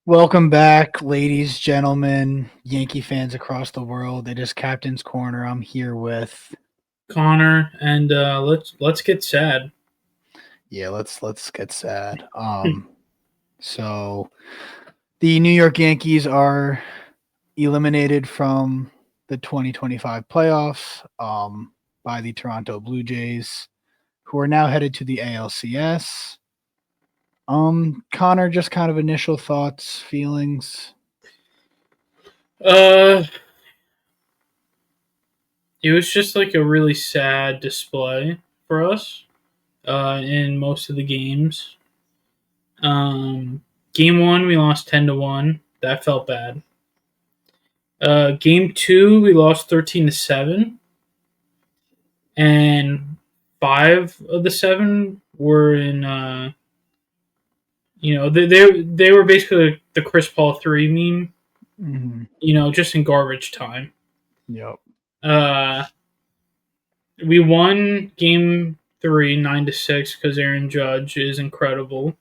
Welcome back, ladies, gentlemen, Yankee fans across the world. It is Captain's Corner. I'm here with Connor, and let's get sad. let's get sad. So the New York Yankees are eliminated from the 2025 playoffs by the Toronto Blue Jays, who are now headed to the ALCS. Connor, just kind of initial thoughts, feelings. Uh, it was just like a really sad display for us in most of the games. Game one we lost 10-1. That felt bad. Game two we lost 13-7, and five of the seven were in. They were basically the Chris Paul 3 meme. Mm-hmm. Just in garbage time. Yep. Uh, we won game three 9-6 because Aaron Judge is incredible,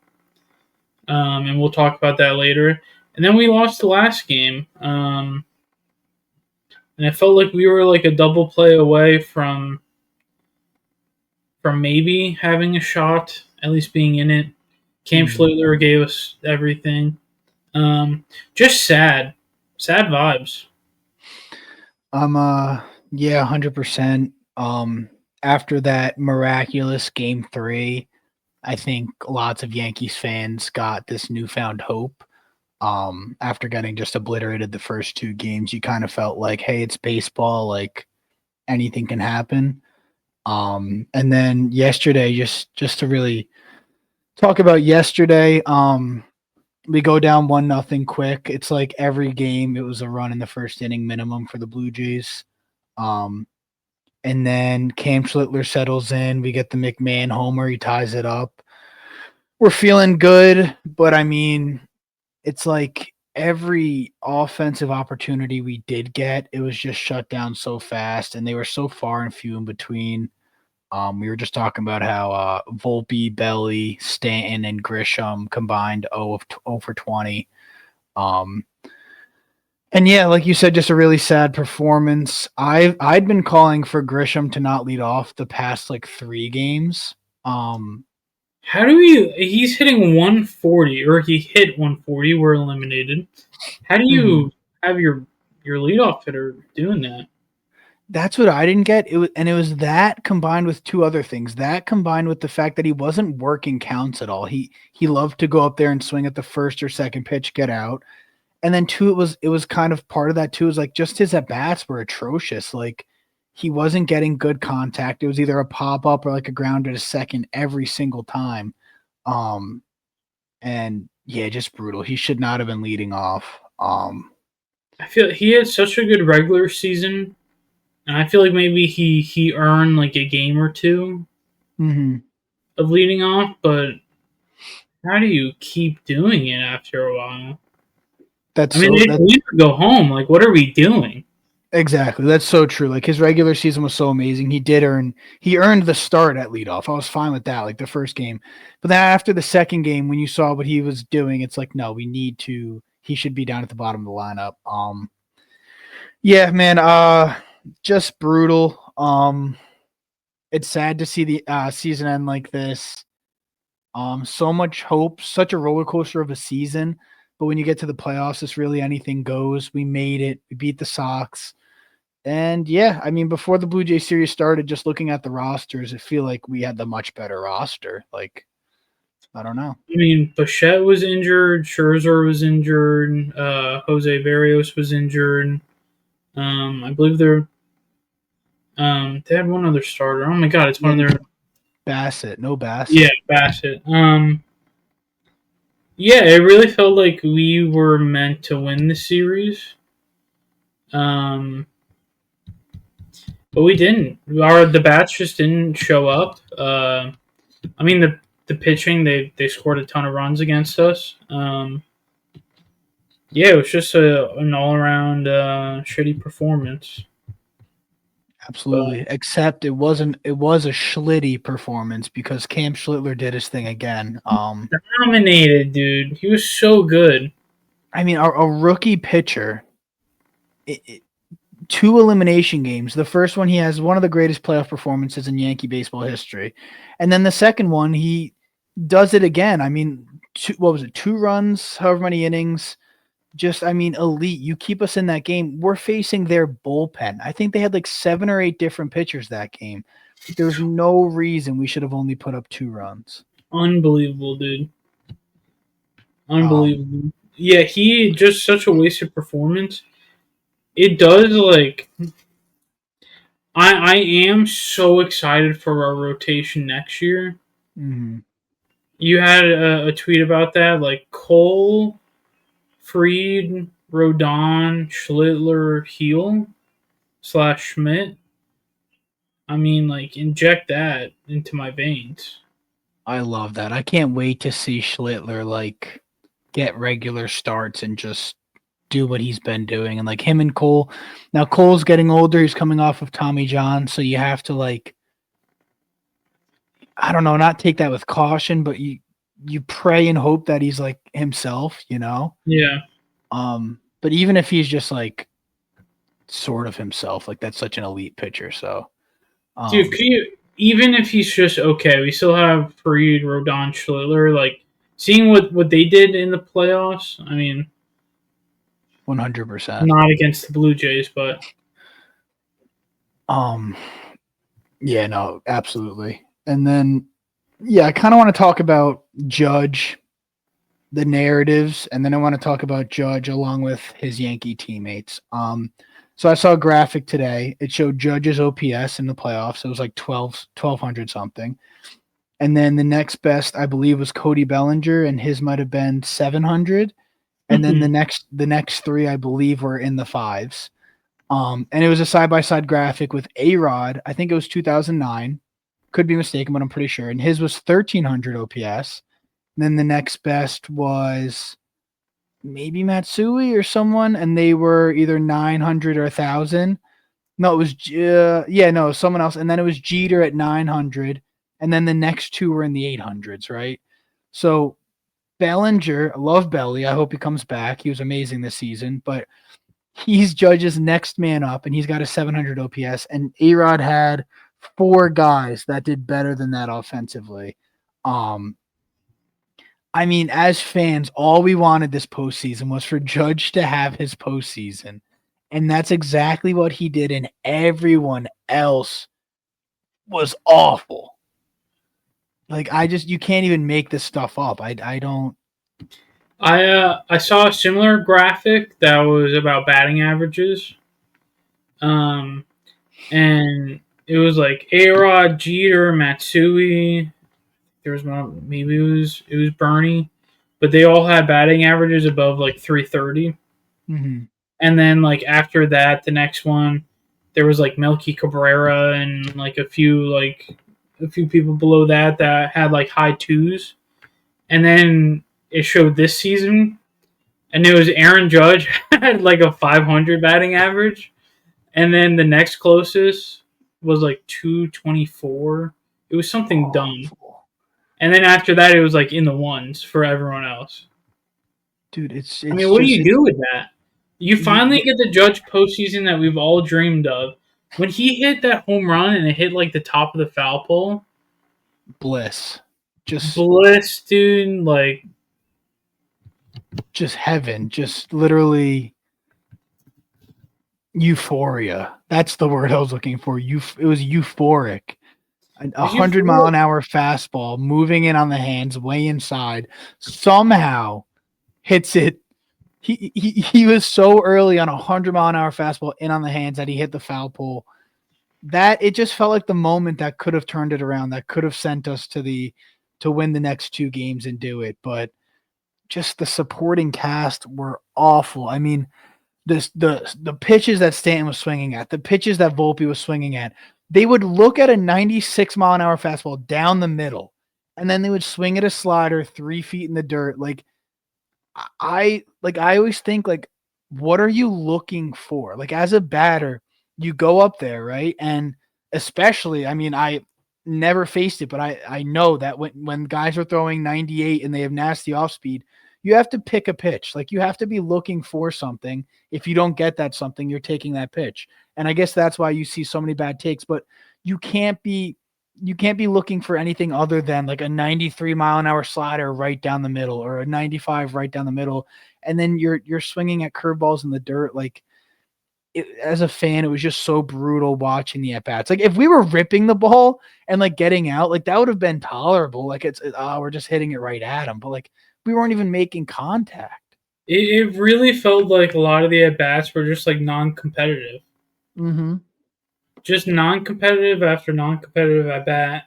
and we'll talk about that later. And then we lost the last game, and it felt like we were like a double play away from maybe having a shot, at least being in it. Cam Schlittler gave us everything. Just sad vibes. Yeah, 100%. After that miraculous game 3, I think lots of Yankees fans got this newfound hope. After getting just obliterated the first 2 games, you kind of felt like, hey, it's baseball, like anything can happen. And then yesterday, just to really talk about yesterday, we go down 1-0 quick. It's like every game it was a run in the first inning minimum for the Blue Jays. Um, and then Cam Schlittler settles in. We get the McMahon homer. He ties it up. We're feeling good, but I mean, it's like every offensive opportunity we did get, it was just shut down so fast, and they were so far and few in between. We were just talking about how Volpe, Belly, Stanton, and Grisham combined 0 for 20. Um, and yeah, like you said, just a really sad performance. I'd been calling for Grisham to not lead off the past like 3 games. Um, How do we? He's hitting 140, or he hit 140. We're eliminated. How do mhm. you have your leadoff hitter doing that? That's what I didn't get. It was that combined with 2 other things. That combined with the fact that he wasn't working counts at all. He loved to go up there and swing at the first or second pitch, get out. And then 2, it was kind of part of that too, is like just his at bats were atrocious. Like he wasn't getting good contact. It was either a pop up or like a grounder to second every single time. Um and yeah, just brutal. He should not have been leading off. I feel he had such a good regular season, and I feel like maybe he earned like a game or two Mhm. of leading off. But how do you keep doing it after a while? That's I mean, so they that need to go home. Like, what are we doing? Exactly. That's so true. Like his regular season was so amazing. He earned the start at leadoff. I was fine with that, like the first game. But then after the second game, when you saw what he was doing, it's like, no, he should be down at the bottom of the lineup. Yeah, man, just brutal. It's sad to see the season end like this. So much hope, such a roller coaster of a season. But when you get to the playoffs, it's really anything goes. We made it. We beat the Sox. And yeah, I mean, before the Blue Jay series started, just looking at the rosters, I feel like we had the much better roster. Like, I don't know. I mean, Bichette was injured, Scherzer was injured, Jose Barrios was injured. I believe they had one other starter. Oh my god, it's Yeah, one of their Bassett, no yeah, Bassett. Bassett. Yeah, it really felt like we were meant to win the series. Um, but we didn't. The bats just didn't show up. I mean the pitching they scored a ton of runs against us. Yeah, it was just an all around shitty performance. But Absolutely. Except it was a Schlitty performance because Cam Schlittler did his thing again. dominated, dude. He was so good. I mean, a rookie pitcher, it, 2 elimination games. The first one, he has one of the greatest playoff performances in Yankee baseball history. And then the second one, he does it again. I mean, what was it? 2 runs, however many innings. Just, I mean, elite. You keep us in that game. We're facing their bullpen. I think they had like 7 or 8 different pitchers that game. There's no reason we should have only put up 2 runs. Unbelievable, dude. Um, Unbelievable. Yeah, he just such a wasted performance. It does like I am so excited for our rotation next year. mhm. You had a tweet about that, like Cole, Fried, Rodon, Schlittler, Heel / Schmidt. I mean, like inject that into my veins. I love that. I can't wait to see Schlittler like get regular starts and just do what he's been doing. And like him and Cole. Now Cole's getting older. He's coming off of Tommy John, so you have to like, I don't know, not take that with caution, but you pray and hope that he's like himself, you know? Yeah, But even if he's just like sort of himself, like that's such an elite pitcher. So dude. Could you even if he's just okay? We still have Fried, Rodon, Schlittler. Like seeing what they did in the playoffs. I mean, 100%. not against the Blue Jays, but Um yeah, no, absolutely. And then yeah, I kind of want to talk about Judge, the narratives, and then I want to talk about Judge along with his Yankee teammates. So I saw a graphic today. It showed Judge's OPS in the playoffs. It was like 1,200 something. And then the next best, I believe, was Cody Bellinger, and his might have been 700. And then the next three, I believe, were in the fives. And it was a side by side graphic with A-Rod. I think it was 2009. Could be mistaken, but I'm pretty sure. And his was 1,300 OPS. And then the next best was maybe Matsui or someone, and they were either 900 or 1,000. No, it was someone else, and then it was Jeter at 900, and then the next two were in the 800s, right? So Bellinger, I love Belly. I hope he comes back. He was amazing this season, but he's Judge's next man up, and he's got a 700 OPS. And A-Rod had 4 guys that did better than that offensively. I mean, as fans, all we wanted this postseason was for Judge to have his postseason. And that's exactly what he did, and everyone else was awful. Like, you can't even make this stuff up. I don't. I saw a similar graphic that was about batting averages. Um, and it was like A-Rod, Jeter, Matsui. There was one, maybe it was Bernie, but they all had batting averages above like 330. Mhm. And then like after that, the next one, there was like Melky Cabrera and like a few people below that had like high twos. And then it showed this season, and it was Aaron Judge had like a 500 batting average, and then the next closest was like 224. It was something dumb. Awful. And then after that, it was like in the ones for everyone else. Dude, it's I it's mean, what do just you it's do with that? You finally you get the Judge postseason that we've all dreamed of. When he hit that home run and it hit like the top of the foul pole, bliss. Just bliss, dude. Like, just heaven. Just literally euphoria. That's the word I was looking for. It was euphoric. A did you 100-mile-an-hour fastball moving in on the hands way inside somehow hits it. He was so early on a 100-mile-an-hour fastball in on the hands that he hit the foul pole. That it just felt like the moment that could have turned it around, that could have sent us to win the next 2 games and do it. But just the supporting cast were awful. I mean, the pitches that Stanton was swinging at, the pitches that Volpe was swinging at, they would look at a 96-mile-an-hour fastball down the middle, and then they would swing at a slider 3 feet in the dirt. Like I always think, like, what are you looking for? Like, as a batter, you go up there, right? And especially, I mean, I never faced it, but I know that when guys are throwing 98 and they have nasty off speed, you have to pick a pitch. Like you have to be looking for something. If you don't get that something, you're taking that pitch. And I guess that's why you see so many bad takes, but you can't be looking for anything other than like a 93-mile-an-hour slider right down the middle or a 95 right down the middle, and then you're swinging at curveballs in the dirt. Like as a fan, it was just so brutal watching the at bats. Like if we were ripping the ball and like getting out, like that would have been tolerable. Like we're just hitting it right at him, but like we weren't even making contact. It really felt like a lot of the at bats were just like non-competitive, Mm-hmm. just non-competitive after non-competitive at bat.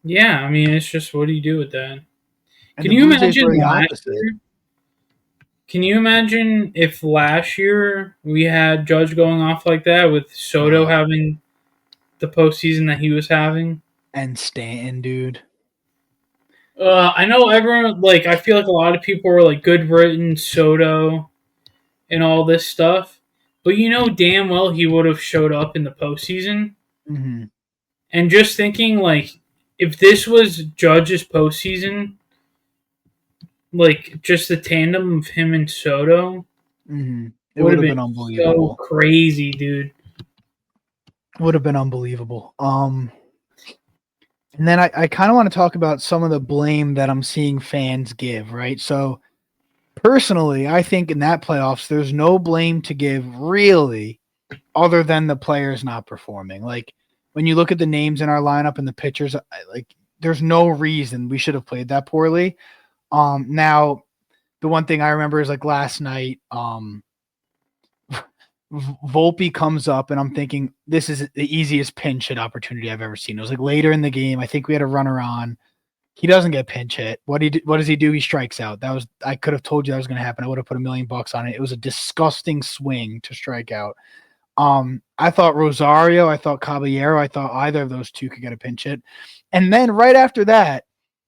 Yeah, I mean, it's just what do you do with that? And Can the you Blue Jays imagine were the last opposite. year? Can you imagine if last year we had Judge going off like that with Soto having the postseason that he was having? And Stanton, dude. I know everyone, like, I feel like a lot of people were like Goodwritten, Soto, and all this stuff. But you know damn well he would have showed up in the postseason. Mm-hmm. And just thinking, like, if this was Judge's postseason, like, just the tandem of him and Soto Mm-hmm. It would would have have been been so unbelievable. crazy, dude. Would have been unbelievable. And then I kind of want to talk about some of the blame that I'm seeing fans give, right? So personally, I think in that playoffs, there's no blame to give really other than the players not performing. Like when you look at the names in our lineup and the pitchers, like there's no reason we should have played that poorly. Now the one thing I remember is like last night, Volpe comes up and I'm thinking this is the easiest pinch hit opportunity I've ever seen. It was like later in the game. I think we had a runner on. He doesn't get pinch hit. What does he do? He strikes out. I could have told you that was going to happen. I would have put $1,000,000 on it. It was a disgusting swing to strike out. I thought Rosario, I thought Caballero, I thought either of those two could get a pinch hit. And then right after that,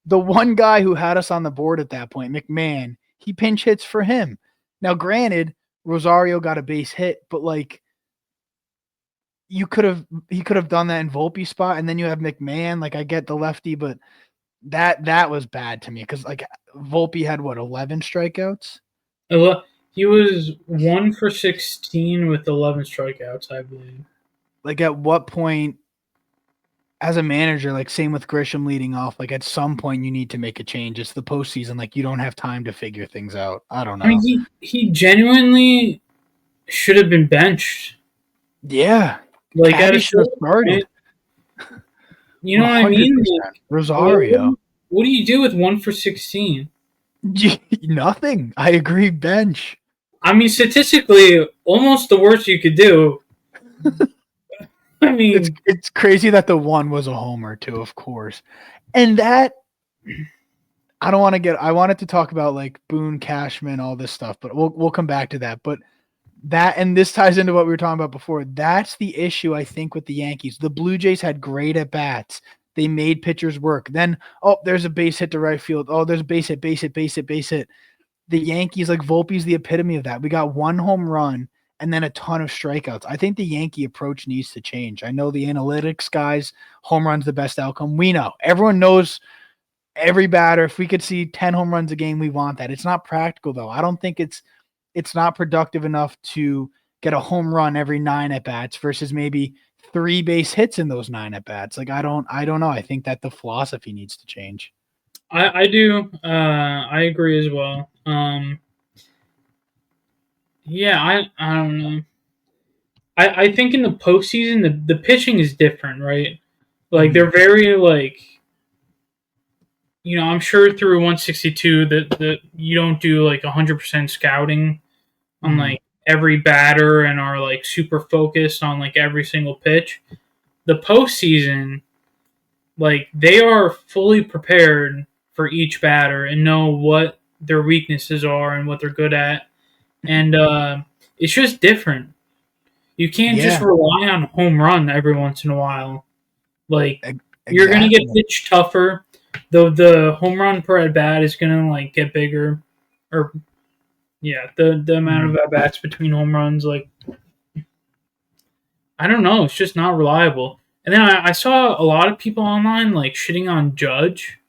the one guy who had us on the board at that point, McMahon, he pinch hits for him. Now, granted, Rosario got a base hit, but like he could have done that in Volpe's spot, and then you have McMahon. Like I get the lefty, but that was bad to me because like Volpe had what 11 strikeouts. He was 1 for 16 with 11 strikeouts, I believe. Like at what point, as a manager, like same with Grisham leading off, like at some point you need to make a change. It's the postseason, like you don't have time to figure things out. I don't I mean, know. he genuinely should have been benched. Yeah, Like at Caddy a should have certain started. point, you know what I mean? 100%. Rosario. What do you do with 1 for 16? Nothing. I agree. Bench. I mean, statistically, almost the worst you could do. I mean, It's crazy that the one was a homer too, of course, and that I don't want to get. I wanted to talk about like Boone Cashman, all this stuff, but we'll come back to that. But that and this ties into what we were talking about before. That's the issue I think with the Yankees. The Blue Jays had great at bats. They made pitchers work. Then there's a base hit to right field. Oh, there's a base hit, base hit, base hit, base hit. The Yankees, like Volpe's the epitome of that. We got one home run and then a ton of strikeouts. I think the Yankee approach needs to change. I know the analytics guys, home runs the best outcome. We know. Everyone knows every batter. If we could see 10 home runs a game, we want that. It's not practical though. I don't think it's not productive enough to get a home run every 9 at bats versus maybe 3 base hits in those 9 at bats. Like I don't know. I think that the philosophy needs to change. I do. I agree as well. Yeah, I don't know. I think in the postseason, the pitching is different, right? Like, they're very, like, I'm sure through 162 that you don't do, like, 100% scouting on, like, every batter and are, like, super focused on, like, every single pitch. The postseason, like, they are fully prepared for each batter and know what their weaknesses are and what they're good at. And it's just different. You can't just Yeah, rely on home run every once in a while. Like, you're gonna get exactly. pitched tougher. The home run per at bat is gonna like get bigger, or yeah, the amount of at bats between home runs, like I don't know, it's just not reliable. And then I saw a lot of people online like shitting on Judge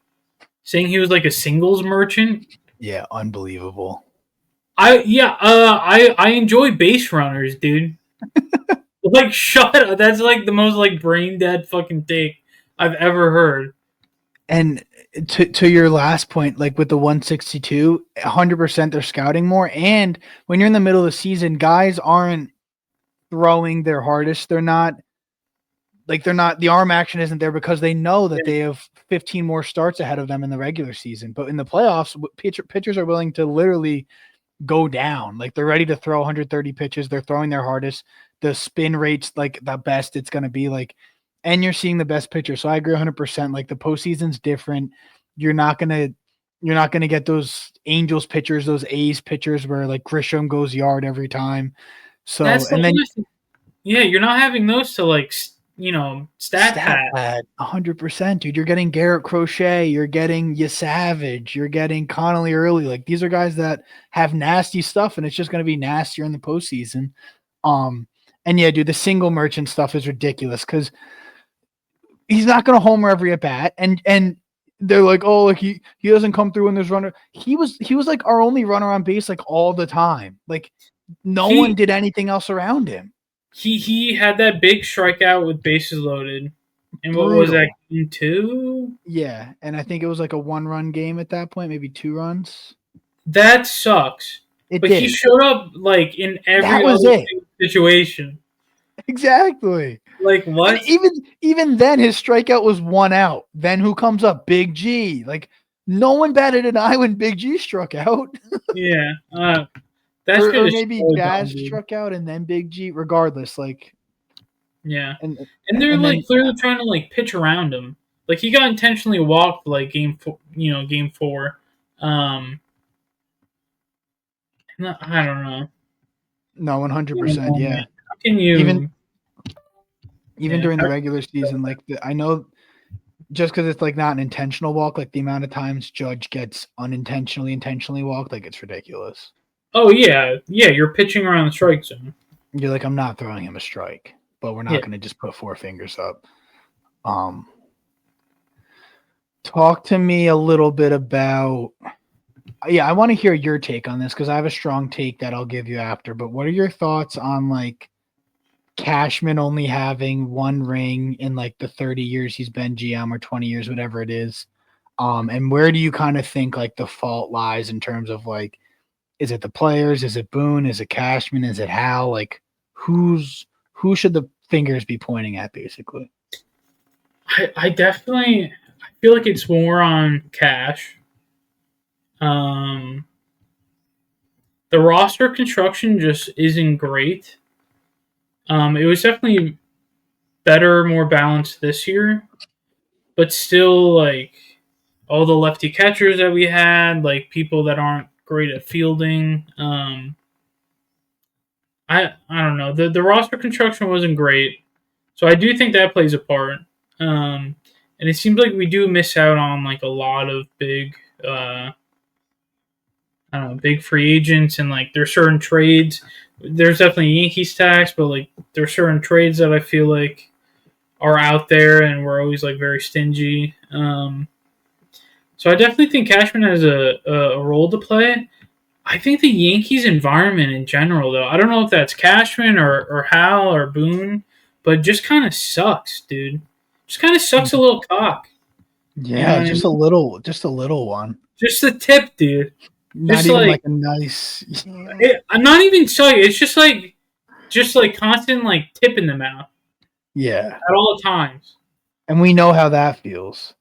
saying he was like a singles merchant. Yeah, unbelievable. I enjoy base runners, dude. Like, shut up. That's like the most like brain dead fucking take I've ever heard. And to your last point, like with the 162, 100% they're scouting more. And when you're in the middle of the season, guys aren't throwing their hardest. They're not the arm action isn't there because they know that they have 15 more starts ahead of them in the regular season. But in the playoffs, pitchers are willing to literally go down. Like they're ready to throw 130 pitches. They're throwing their hardest. The spin rate's like the best it's going to be. Like, and you're seeing the best pitcher. So I agree 100%. Like the postseason's different. You're not gonna get those Angels pitchers, those A's pitchers where like Grisham goes yard every time. So That's the and then other thing. Yeah, you're not having those to like stat stat pad. pad, 100%, dude. You're getting Garrett Crochet, you're getting Savage, you're getting Connolly early. Like these are guys that have nasty stuff, and it's just going to be nastier in the postseason. And yeah, dude, the single merchant stuff is ridiculous because he's not going to homer every at bat, and they're like, oh, like he doesn't come through when there's runner. He was like our only runner on base like all the time. Like no one did anything else around him. He had that big strikeout with bases loaded. And what was that, game 2? Yeah, and I think it was like a 1-run game at that point, maybe 2 runs. That sucks. But he showed up like in every other situation. Exactly. Like what? And even then, his strikeout was 1 out. Then who comes up? Big G. Like no one batted an eye when Big G struck out. Yeah. That's or maybe Jazz struck out and then Big G. Regardless, like yeah, and they're like clearly trying to like pitch around him. Like he got intentionally walked like game 4. I don't know. No, 100%. Yeah. How can you even during the regular season? Like I know, just because it's like not an intentional walk, like the amount of times Judge gets intentionally walked, like it's ridiculous. Oh yeah, you're pitching around the strike zone. You're like, I'm not throwing him a strike, but we're not going to just put 4 fingers up. Talk to me a little bit about. Yeah, I want to hear your take on this because I have a strong take that I'll give you after. But what are your thoughts on like Cashman only having 1 ring in like the 30 years he's been GM or 20 years, whatever it is? And where do you kind of think like the fault lies in terms of like, is it the players? Is it Boone? Is it Cashman? Is it Hal? Like who should the fingers be pointing at basically? I definitely feel like it's more on Cash. The roster construction just isn't great. It was definitely better, more balanced this year, but still like all the lefty catchers that we had, like people that aren't great at fielding. I don't know. The roster construction wasn't great, so I do think that plays a part. And it seems like we do miss out on like a lot of big, I don't know, big free agents, and like there's certain trades. There's definitely Yankees tax, but like there's certain trades that I feel like are out there, and we're always like very stingy. So I definitely think Cashman has a role to play. I think the Yankees environment in general, though, I don't know if that's Cashman or Hal or Boone, but it just kind of sucks, dude. Just kind of sucks a little cock. Yeah, just a little one. Just the tip, dude. Not just even like a nice. I'm not even sorry. It's just like constant like tip in the mouth. Yeah, at all times. And we know how that feels.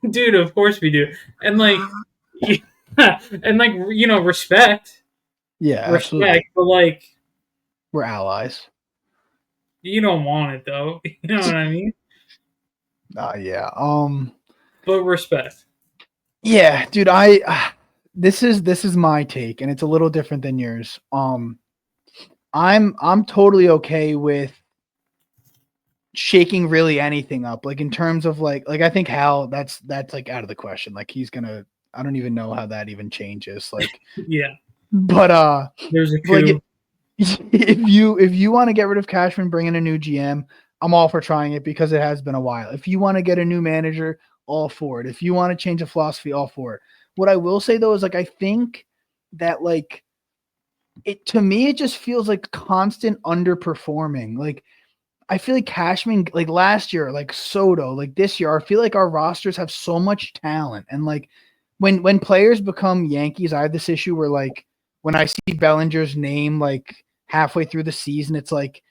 Dude, of course we do. And like, and like respect. Yeah, respect, absolutely. but like, we're allies. You don't want it though. You know what I mean? Yeah. But respect. Yeah, dude. This is my take, and it's a little different than yours. I'm totally okay with shaking really anything up, like in terms of like I think Hal, that's like out of the question. Like he's gonna. I don't even know how that even changes. Like yeah. But there's a coup. Like if you want to get rid of Cashman, bring in a new GM, I'm all for trying it because it has been a while. If you want to get a new manager, all for it. If you want to change the philosophy, all for it. What I will say though is like I think that like it to me it just feels like constant underperforming. Like I feel like Cashman, like last year, like Soto, like this year, I feel like our rosters have so much talent. And like when players become Yankees, I have this issue where like when I see Bellinger's name like halfway through the season, it's like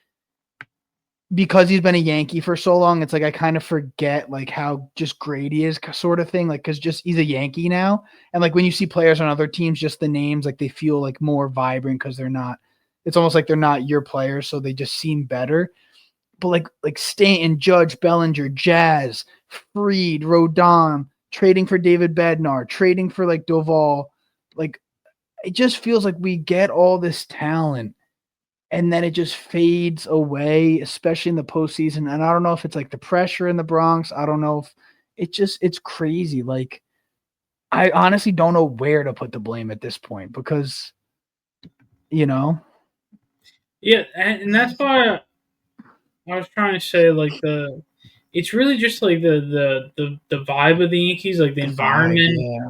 because he's been a Yankee for so long, it's like I kind of forget like how just great he is, sort of thing. Like because just he's a Yankee now, and like when you see players on other teams, just the names like they feel like more vibrant because they're not. It's almost like they're not your players, so they just seem better. But like Stanton, Judge, Bellinger, Jazz, Freed, Rodon, trading for David Bednar, trading for like Doval, like it just feels like we get all this talent and then it just fades away, especially in the postseason. And I don't know if it's like the pressure in the Bronx. I don't know if it's crazy. Like I honestly don't know where to put the blame at this point because you know. Yeah, and that's why I was trying to say like it's really just like the vibe of the Yankees, like the The vibe, environment. yeah.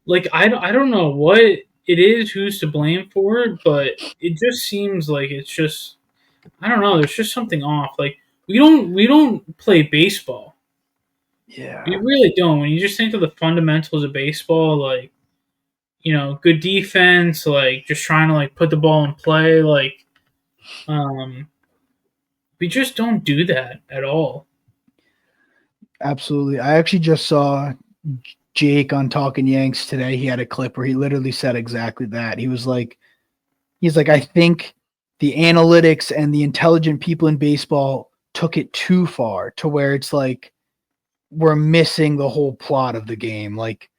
Like I don't know what it is, who's to blame for it, but it just seems like it's just I don't know. There's just something off. Like we don't play baseball. We Yeah. really don't. When you just think of the fundamentals of baseball, like good defense, like just trying to like put the ball in play, like um, we just don't do that at all. Absolutely. I actually just saw Jake on Talking Yanks today. He had a clip where he literally said exactly that. He's like, I think the analytics and the intelligent people in baseball took it too far to where it's like we're missing the whole plot of the game. Like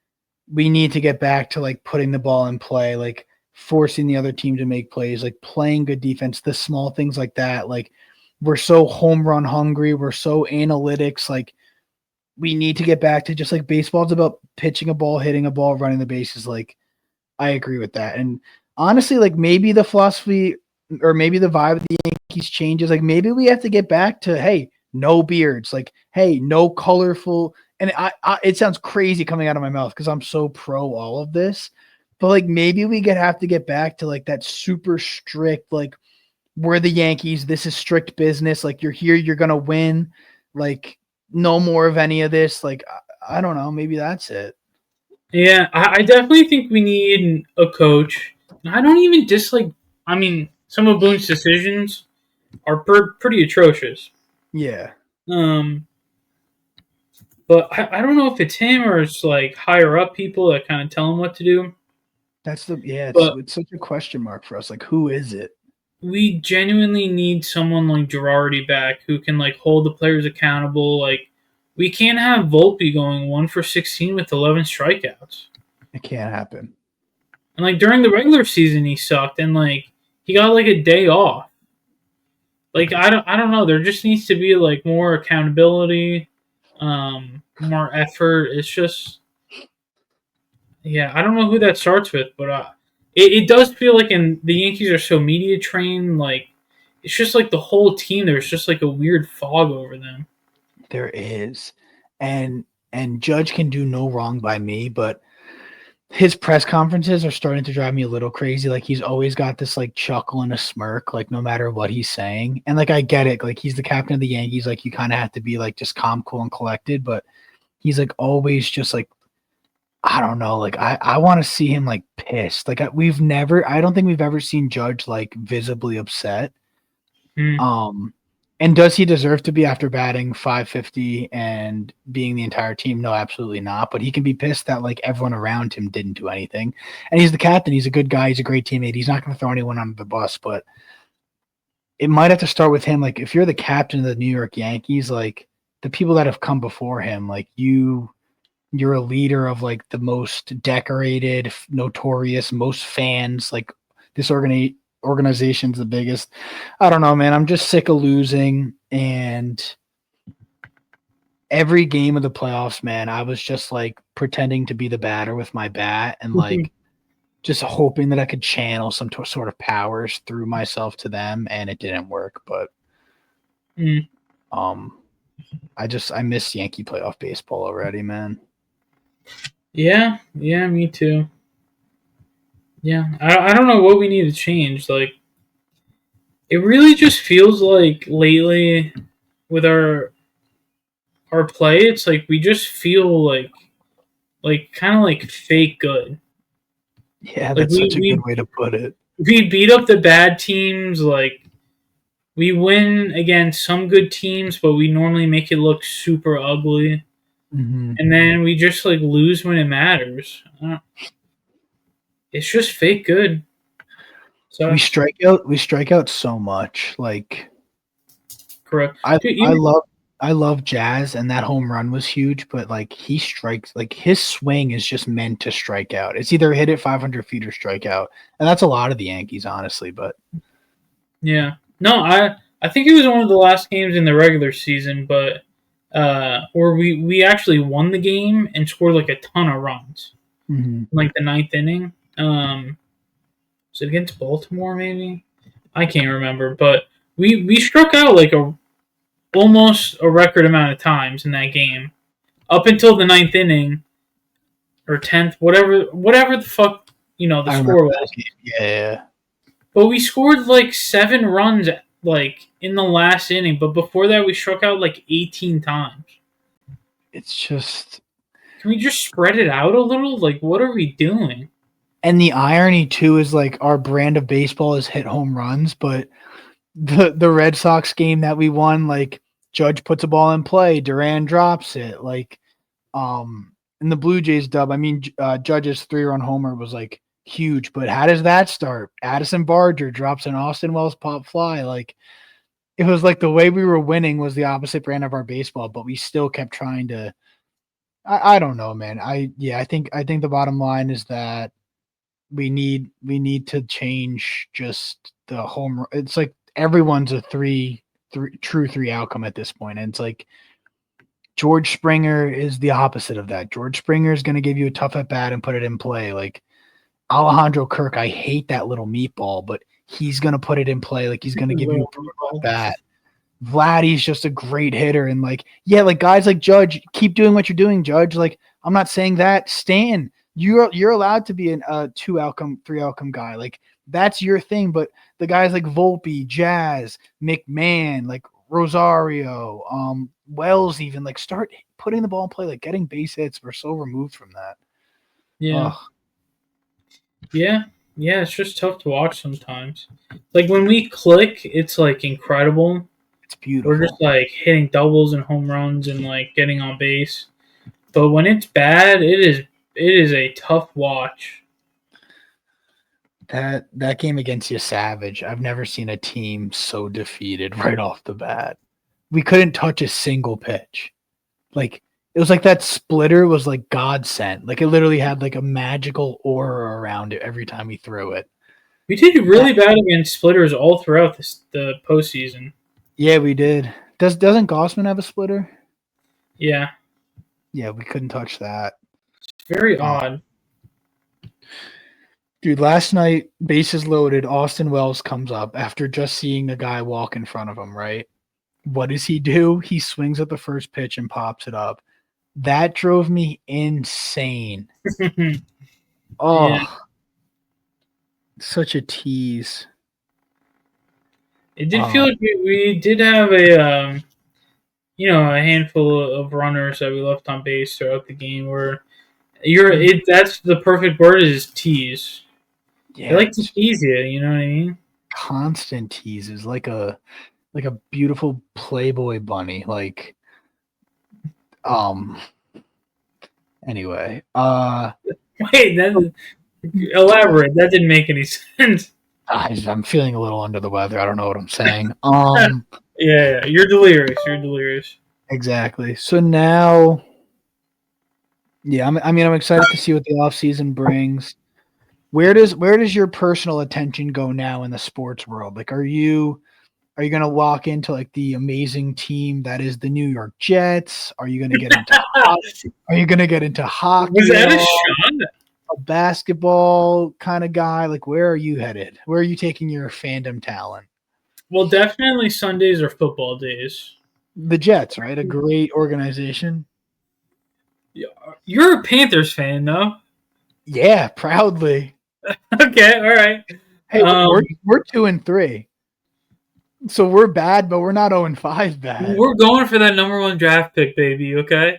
we need to get back to like putting the ball in play, like forcing the other team to make plays, like playing good defense, the small things like that. Like we're so home run hungry, we're so analytics, like we need to get back to just like baseball's about pitching a ball, hitting a ball, running the bases. Like I agree with that. And honestly, like maybe the philosophy or maybe the vibe of the Yankees changes. Like maybe we have to get back to hey, no beards. Like hey, no colorful. And it sounds crazy coming out of my mouth because I'm so pro all of this. But like maybe we could have to get back to like that super strict like we're the Yankees. This is strict business. Like you're here, you're gonna win. Like no more of any of this. Like I don't know. Maybe that's it. Yeah, I definitely think we need a coach. I don't even dislike. I mean, some of Boone's decisions are pretty atrocious. Yeah, Um, but I don't know if it's him or it's like higher up people that kind of tell him what to do. that's the yeah. But It's such a question mark for us. Like who is it? we genuinely need someone like Girardi back who can like hold the players accountable. Like we can't have Volpe going 1 for 16 with 11 strikeouts. It can't happen. And like during the regular season, he sucked, and like he got like a day off. Like I don't know. There just needs to be like more accountability, more effort. It's just yeah. I don't know who that starts with, but it does feel like in the Yankees are so media trained. Like it's just like the whole team. There's just like a weird fog over them. There is, and Judge can do no wrong by me, but his press conferences are starting to drive me a little crazy. Like he's always got this like chuckle and a smirk, like no matter what he's saying. And like I get it, like he's the captain of the Yankees, like you kind of have to be like just calm, cool, and collected. But he's like always just like I don't know, like I want to see him like pissed. Like I don't think we've ever seen Judge like visibly upset. Hmm. Um, and does he deserve to be after batting 550 and being the entire team? No, absolutely not. But he can be pissed that like everyone around him didn't do anything. And he's the captain. He's a good guy. He's a great teammate. He's not going to throw anyone under the bus. But it might have to start with him. Like if you're the captain of the New York Yankees, like the people that have come before him, like you're a leader of like the most decorated, notorious, most fans. Like this organization's the biggest. I don't know, man. I'm just sick of losing. And every game of the playoffs, man, I was just like pretending to be the batter with my bat and like just hoping that I could channel some sort of powers through myself to them. And it didn't work. But Hmm. um, I miss Yankee playoff baseball already, man. Yeah, yeah, me too. Yeah, I don't know what we need to change. Like, it really just feels like lately with our play, it's like we just feel like kind of like fake good. Yeah, Like that's such a good way to put it. we beat up the bad teams. Like we win against some good teams, but we normally make it look super ugly. Hmm. And then we just like lose when it matters. It's just fake good. We Sucks. strike out. We strike out so much. Like Correct. I Dude, I even, love I love Jazz, and that home run was huge. But like he strikes, like his swing is just meant to strike out. It's either hit it 500 feet or strike out, and that's a lot of the Yankees, honestly. But yeah. No, I think it was one of the last games in the regular season, but where we actually won the game and scored like a ton of runs, mhm. in, like the ninth inning. Was it against Baltimore? Maybe I can't remember, but we struck out like a almost a record amount of times in that game up until the ninth inning or 10th, whatever the fuck the I remember score that was. game. Yeah, But we scored like 7 runs like in the last inning. But before that, we struck out like 18 times. it's just, Can we just spread it out a little? Like, what are we doing? and the irony too is like our brand of baseball is hit home runs, but the Red Sox game that we won, like Judge puts a ball in play, Duran drops it, like in the Blue Jays dub. I mean, Judge's 3-run homer was like huge, but how does that start? Addison Barger drops an Austin Wells pop fly. Like it was like the way we were winning was the opposite brand of our baseball, but we still kept trying to. I don't know, man. I think the bottom line is that we need to change just the home. It's like everyone's a three outcome at this point, and it's like George Springer is the opposite of that. George Springer is going to give you a tough at bat and put it in play. Like Alejandro Kirk, I hate that little meatball, but he's going to put it in play. Like he's going to give you a brutal at bat. Vladdy's just a great hitter, and like yeah, like guys like Judge, keep doing what you're doing, Judge. Like I'm not saying that. Stan, you're allowed to be a 2 outcome, 3 outcome guy. Like that's your thing. But the guys like Volpe, Jazz, McMahon, like Rosario, Wells, even like start putting the ball in play, like getting base hits. We're so removed from that. Yeah, Oh, yeah, yeah. It's just tough to watch sometimes. Like when we click, it's like incredible. it's We're just beautiful. like hitting doubles and home runs and like getting on base. But when it's bad, it is a tough watch. That game against you, Savage. I've never seen a team so defeated right off the bat. We couldn't touch a single pitch. Like it was like that splitter was like God sent. Like it literally had like a magical aura around it every time he threw it. We did That, really bad against splitters all throughout the postseason. yeah, we did. Doesn't Gossman have a splitter? Yeah, Yeah, we couldn't touch that. very Uh, odd. dude, last night, bases loaded, Austin Wells comes up after just seeing the guy walk in front of him, right? What does he do? He swings at the first pitch and pops it up. That drove me insane. Yeah, Oh, such a tease. it did feel Um, like we did have a handful of runners that we left on base throughout the game. Where that's the perfect word is tease. They yeah, like to tease you. You know what I mean? constant teases like a beautiful Playboy bunny. Like, um, anyway, Wait, that elaborate. That didn't make any sense. I'm feeling a little under the weather. I don't know what I'm saying. Yeah, you're delirious. You're delirious. Exactly. So now, yeah, I'm excited to see what the off season brings. Where does your personal attention go now in the sports world? Like, are you gonna walk into like the amazing team that is the New York Jets? Are you gonna get into Are you gonna get into Was hockey at that a all? shot? A basketball kind of guy? Like, where are you headed? Where are you taking your fandom talent? Well, definitely Sundays are football days. The Jets, right? A great organization. You're a Panthers fan, though. Yeah, proudly. Okay, all right. Hey, we're 2-3, so we're bad, but we're not 0-5 bad. We're going for that number one draft pick, baby. Okay.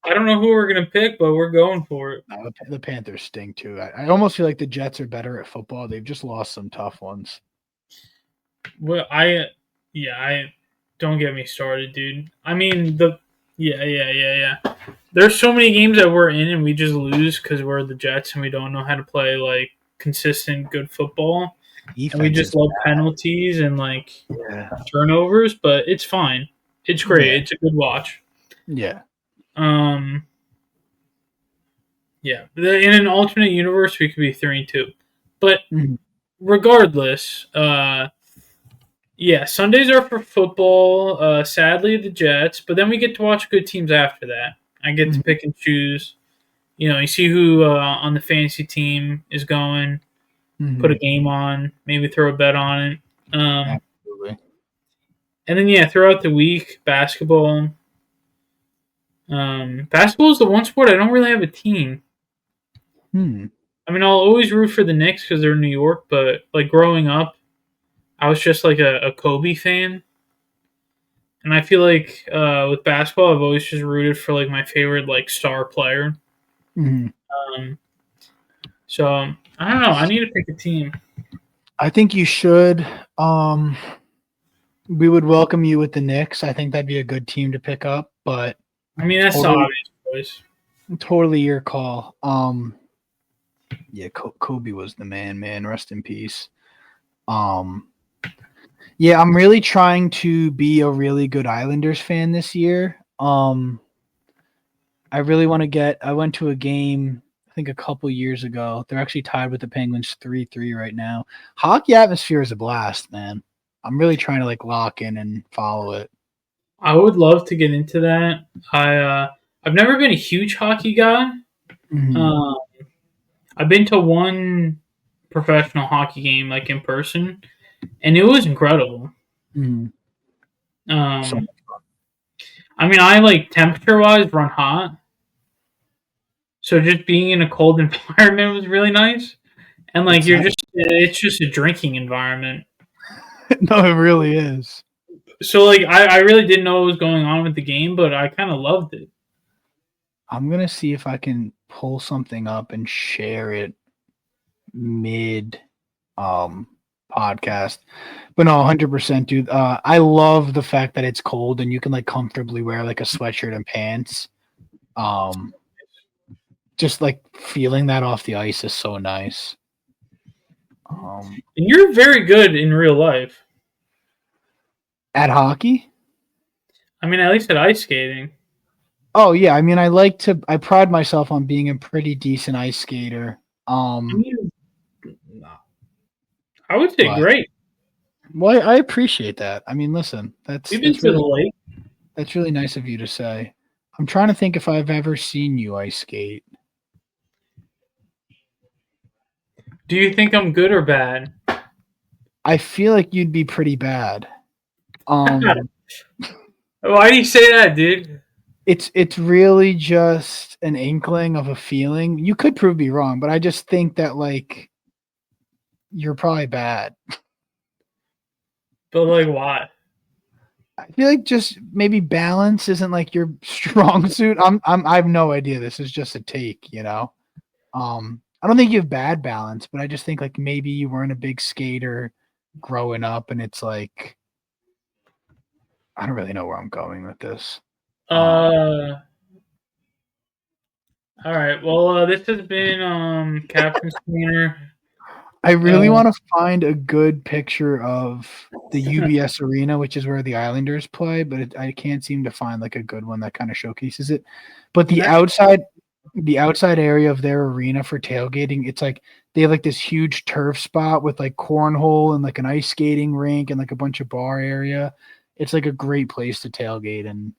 I don't know who we're gonna pick, but we're going for it. No, the Panthers stink too. I almost feel like the Jets are better at football. They've just lost some tough ones. Well, I don't get me started, dude. I mean yeah. There's so many games that we're in and we just lose because we're the Jets and we don't know how to play like consistent good football, and we Defense just is love penalties and like yeah, turnovers. But it's fine. It's great. yeah, It's a good watch. yeah. Um, yeah. In an alternate universe, we could be 3-2, but Mhm. regardless, yeah, Sundays are for football. Sadly, the Jets, but then we get to watch good teams after that. I get to Mhm. pick and choose. You see who on the fantasy team is going. Put a Mhm. game on, maybe throw a bet on it. Absolutely. And then yeah, throughout the week, basketball. Basketball is the one sport I don't really have a team. Hmm. I mean, I'll always root for the Knicks because they're in New York, but like growing up, I was just like a Kobe fan. And I feel like with basketball, I've always just rooted for like my favorite like star player. Mhm. Um, so I don't know. I need to pick a team. I think you should. Um, we would welcome you with the Knicks. I think that'd be a good team to pick up, but I mean, that's the totally, obvious choice. totally your call. Yeah, Kobe was the man. Man, rest in peace. Um, yeah, I'm really trying to be a really good Islanders fan this year. I really want to get. I went to a game, I think a couple years ago. They're actually tied with the Penguins 3-3 right now. Hockey atmosphere is a blast, man. I'm really trying to like lock in and follow it. I would love to get into that. I've never been a huge hockey guy. Mhm. Uh, I've been to one professional hockey game like in person, and it was incredible. Mhm. So Um, I mean, I like temperature wise run hot, so just being in a cold environment was really nice. And like it's you're not. just it's just a drinking environment. No, it really is. So like I really didn't know what was going on with the game, but I kind of loved it. I'm gonna see if I can pull something up and share it mid um podcast. But no, 100%, dude. I love the fact that it's cold and you can like comfortably wear like a sweatshirt and pants. Um, just like feeling that off the ice is so nice. Um, And you're very good in real life. at hockey? I mean, at least at ice skating. Oh yeah, I mean I pride myself on being a pretty decent ice skater. I mean, I would say But great. well, I appreciate that. I mean, listen, We've been to the lake. that's really nice of you to say. I'm trying to think if I've ever seen you ice skate. Do you think I'm good or bad? I feel like you'd be pretty bad. Um, Why do you say that, dude? it's really just an inkling of a feeling. You could prove me wrong, but I just think that like you're probably bad. But like, why? I feel like just maybe balance isn't like your strong suit. I have no idea. This is just a take, you know. I don't think you have bad balance, but I just think like maybe you weren't a big skater growing up, and it's like I don't really know where I'm going with this. Um, Uh, all right. Well, this has been Captain Spooner. I really Uh, want to find a good picture of the UBS Arena, which is where the Islanders play, but I can't seem to find like a good one that kind of showcases it. But the outside area of their arena for tailgating, it's like they have like this huge turf spot with like cornhole and like an ice skating rink and like a bunch of bar area. It's like a great place to tailgate, and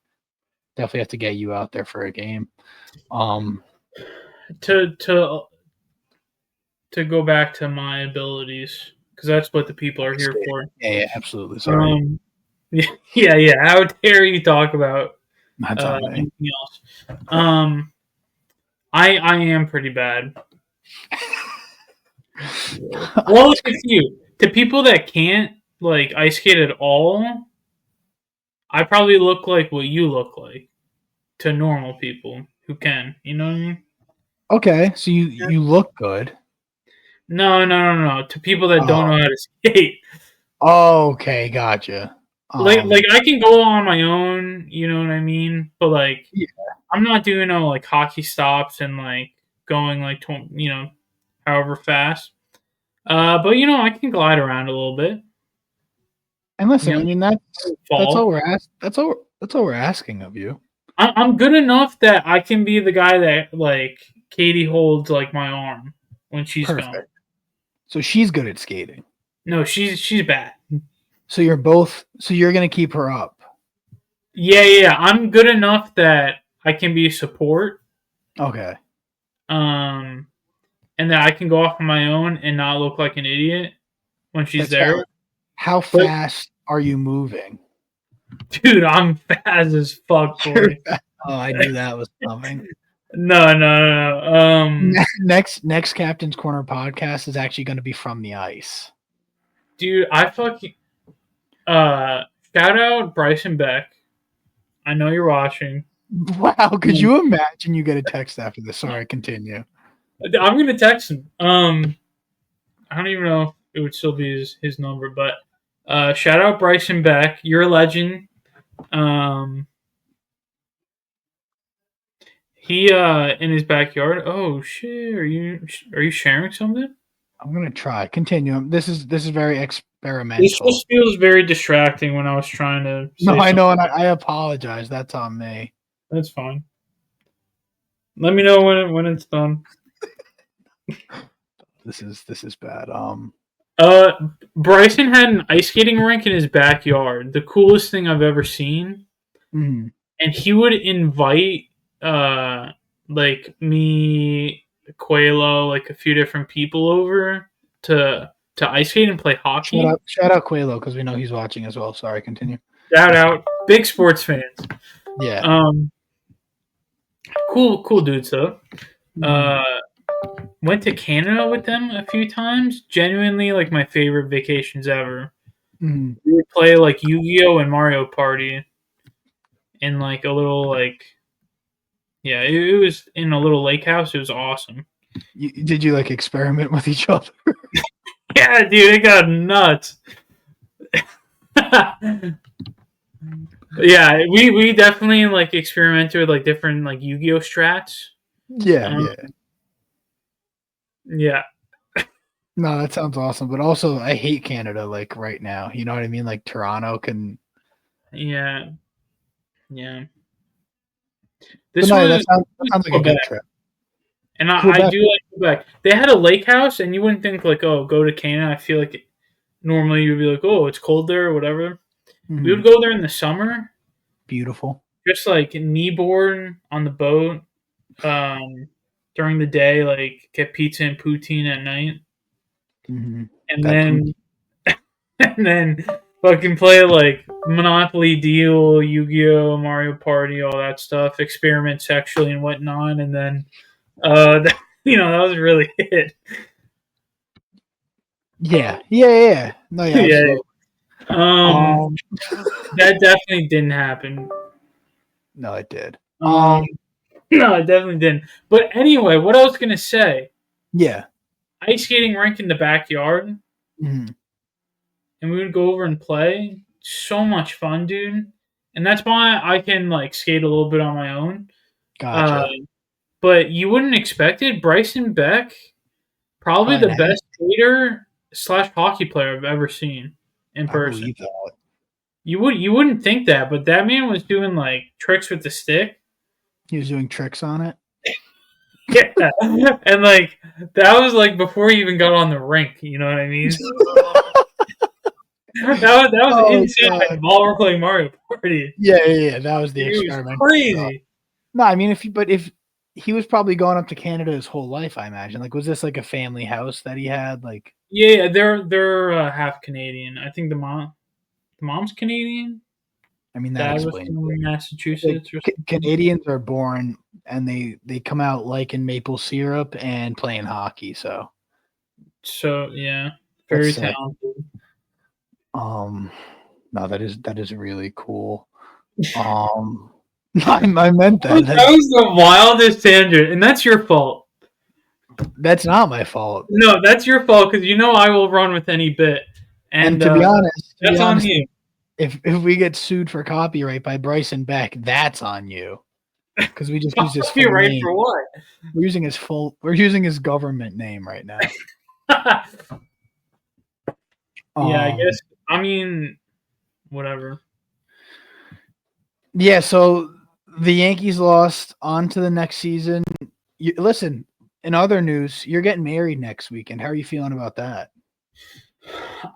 definitely have to get you out there for a game. Um, to to to go back to my abilities because that's what the people are here for. yeah, absolutely. Sorry. Um, Yeah. How dare you talk about That's on me. anything else? Um, I am pretty bad. Well, look That's at you. To people that can't like ice skate at all, I probably look like what you look like to normal people who can. You know what I mean? okay. So you look good. No. To people that don't Oh, know how to skate, okay, gotcha. like I can go on my own. You know what I mean? But like, Yeah. I'm not doing no like hockey stops and like going like however fast. But I can glide around a little bit. And You listen, I know, mean that's all fall. that's all we're asking of you. I'm good enough that I can be the guy that like Katie holds like my arm when she's going. Perfect. So she's good at skating. No, she's bad. So you're gonna keep her up. Yeah. I'm good enough that I can be a support. Okay. Um, and that I can go off on my own and not look like an idiot when she's That's there. fine. How But fast are you moving? dude, I'm fast as fuck, You're boy. fast. Oh, I knew that was coming. No. Next Captain's Corner podcast is actually going to be from the ice. Dude, I fucking shout out Bryson Beck. I know you're watching. Wow, could you imagine you get a text after this? Sorry, continue. I'm gonna text him. I don't even know if it would still be his number, but shout out Bryson Beck. You're a legend. Um, he in his backyard. Oh shit! Are you sharing something? I'm gonna try. Continue. This is very This experimental. just feels very distracting when I was trying to No, say I something. know, and I apologize. That's on me. That's fine. Let me know when it's done. This is bad. Uh, Bryson had an ice skating rink in his backyard. The coolest thing I've ever seen. Mhm. And he would invite uh like me, Quelo, like a few different people over to ice skate and play hockey. Shout out Quelo because we know he's watching as well. Sorry, continue. Shout out, big sports fans. Yeah. Um, cool dudes though. Mhm. Uh, went to Canada with them a few times. Genuinely, like my favorite vacations ever. Mhm. We would play like Yu-Gi-Oh and Mario Party in like a little like yeah, it was in a little lake house. It was awesome. Did you like experiment with each other? Yeah, dude, it got nuts. Yeah, we definitely like experimented with like different like Yu-Gi-Oh strats. Yeah, Um, yeah. yeah, No, that sounds awesome. But also, I hate Canada. Like right now, you know what I mean. Like Toronto can. yeah, yeah. But This no, was, that sounds like a Quebec, good trip. and I Quebec. do like Quebec. They had a lake house, and you wouldn't think like, oh, go to Canada. I feel like normally you'd be like, oh, it's cold there or whatever. We Mhm. would go there in the summer, Beautiful. just like kneeboard on the boat. Um, During the day, like get pizza and poutine at night, and That poop. then and then fucking play like Monopoly Deal, Yu-Gi-Oh, Mario Party, all that stuff, experiment sexually and whatnot, and then that was really it. Yeah. No, yeah, Yeah. absolutely. Um, Um, that definitely didn't happen. no, it did. Um, no, it definitely didn't. But anyway, what I was gonna say, Yeah. ice skating rink in the backyard, Mhm. and we would go over and play. So much fun, dude. And that's why I can like skate a little bit on my own. Uh, Gotcha. but you wouldn't expect it. Bryson Beck, probably Probably the not. best skater slash hockey player I've ever seen in I person. believe that. You wouldn't think that, but that man was doing like tricks with the stick. He was doing tricks on it. Yeah, and like that was like before he even got on the rink. You know what I mean? That was Oh inside god. while we're playing Mario Party. Yeah. That was the It was experimental stuff. crazy. No, I mean, if he was probably going up to Canada his whole life, I imagine. Like, was this like a family house that he had? Like, Yeah, they're half Canadian. I think the mom. the mom's Canadian. I mean, that Dad was explains from it. Massachusetts or something. Canadians are born and they come out liking maple syrup and playing hockey. So So yeah, that's very sick. talented. Um, no, that is really cool. I meant that. That was the wildest tangent, and that's your fault. That's not my fault. No, that's your fault because you know I will run with any bit, And and to be that's on honest, you. if we get sued for copyright by Bryson Beck, that's on you. Because we just use his full Copyright name. for what? We're using his government name right now. Yeah, I guess. I mean, whatever. Yeah, so the Yankees lost on to the next season. Listen, in other news, you're getting married next weekend. How are you feeling about that?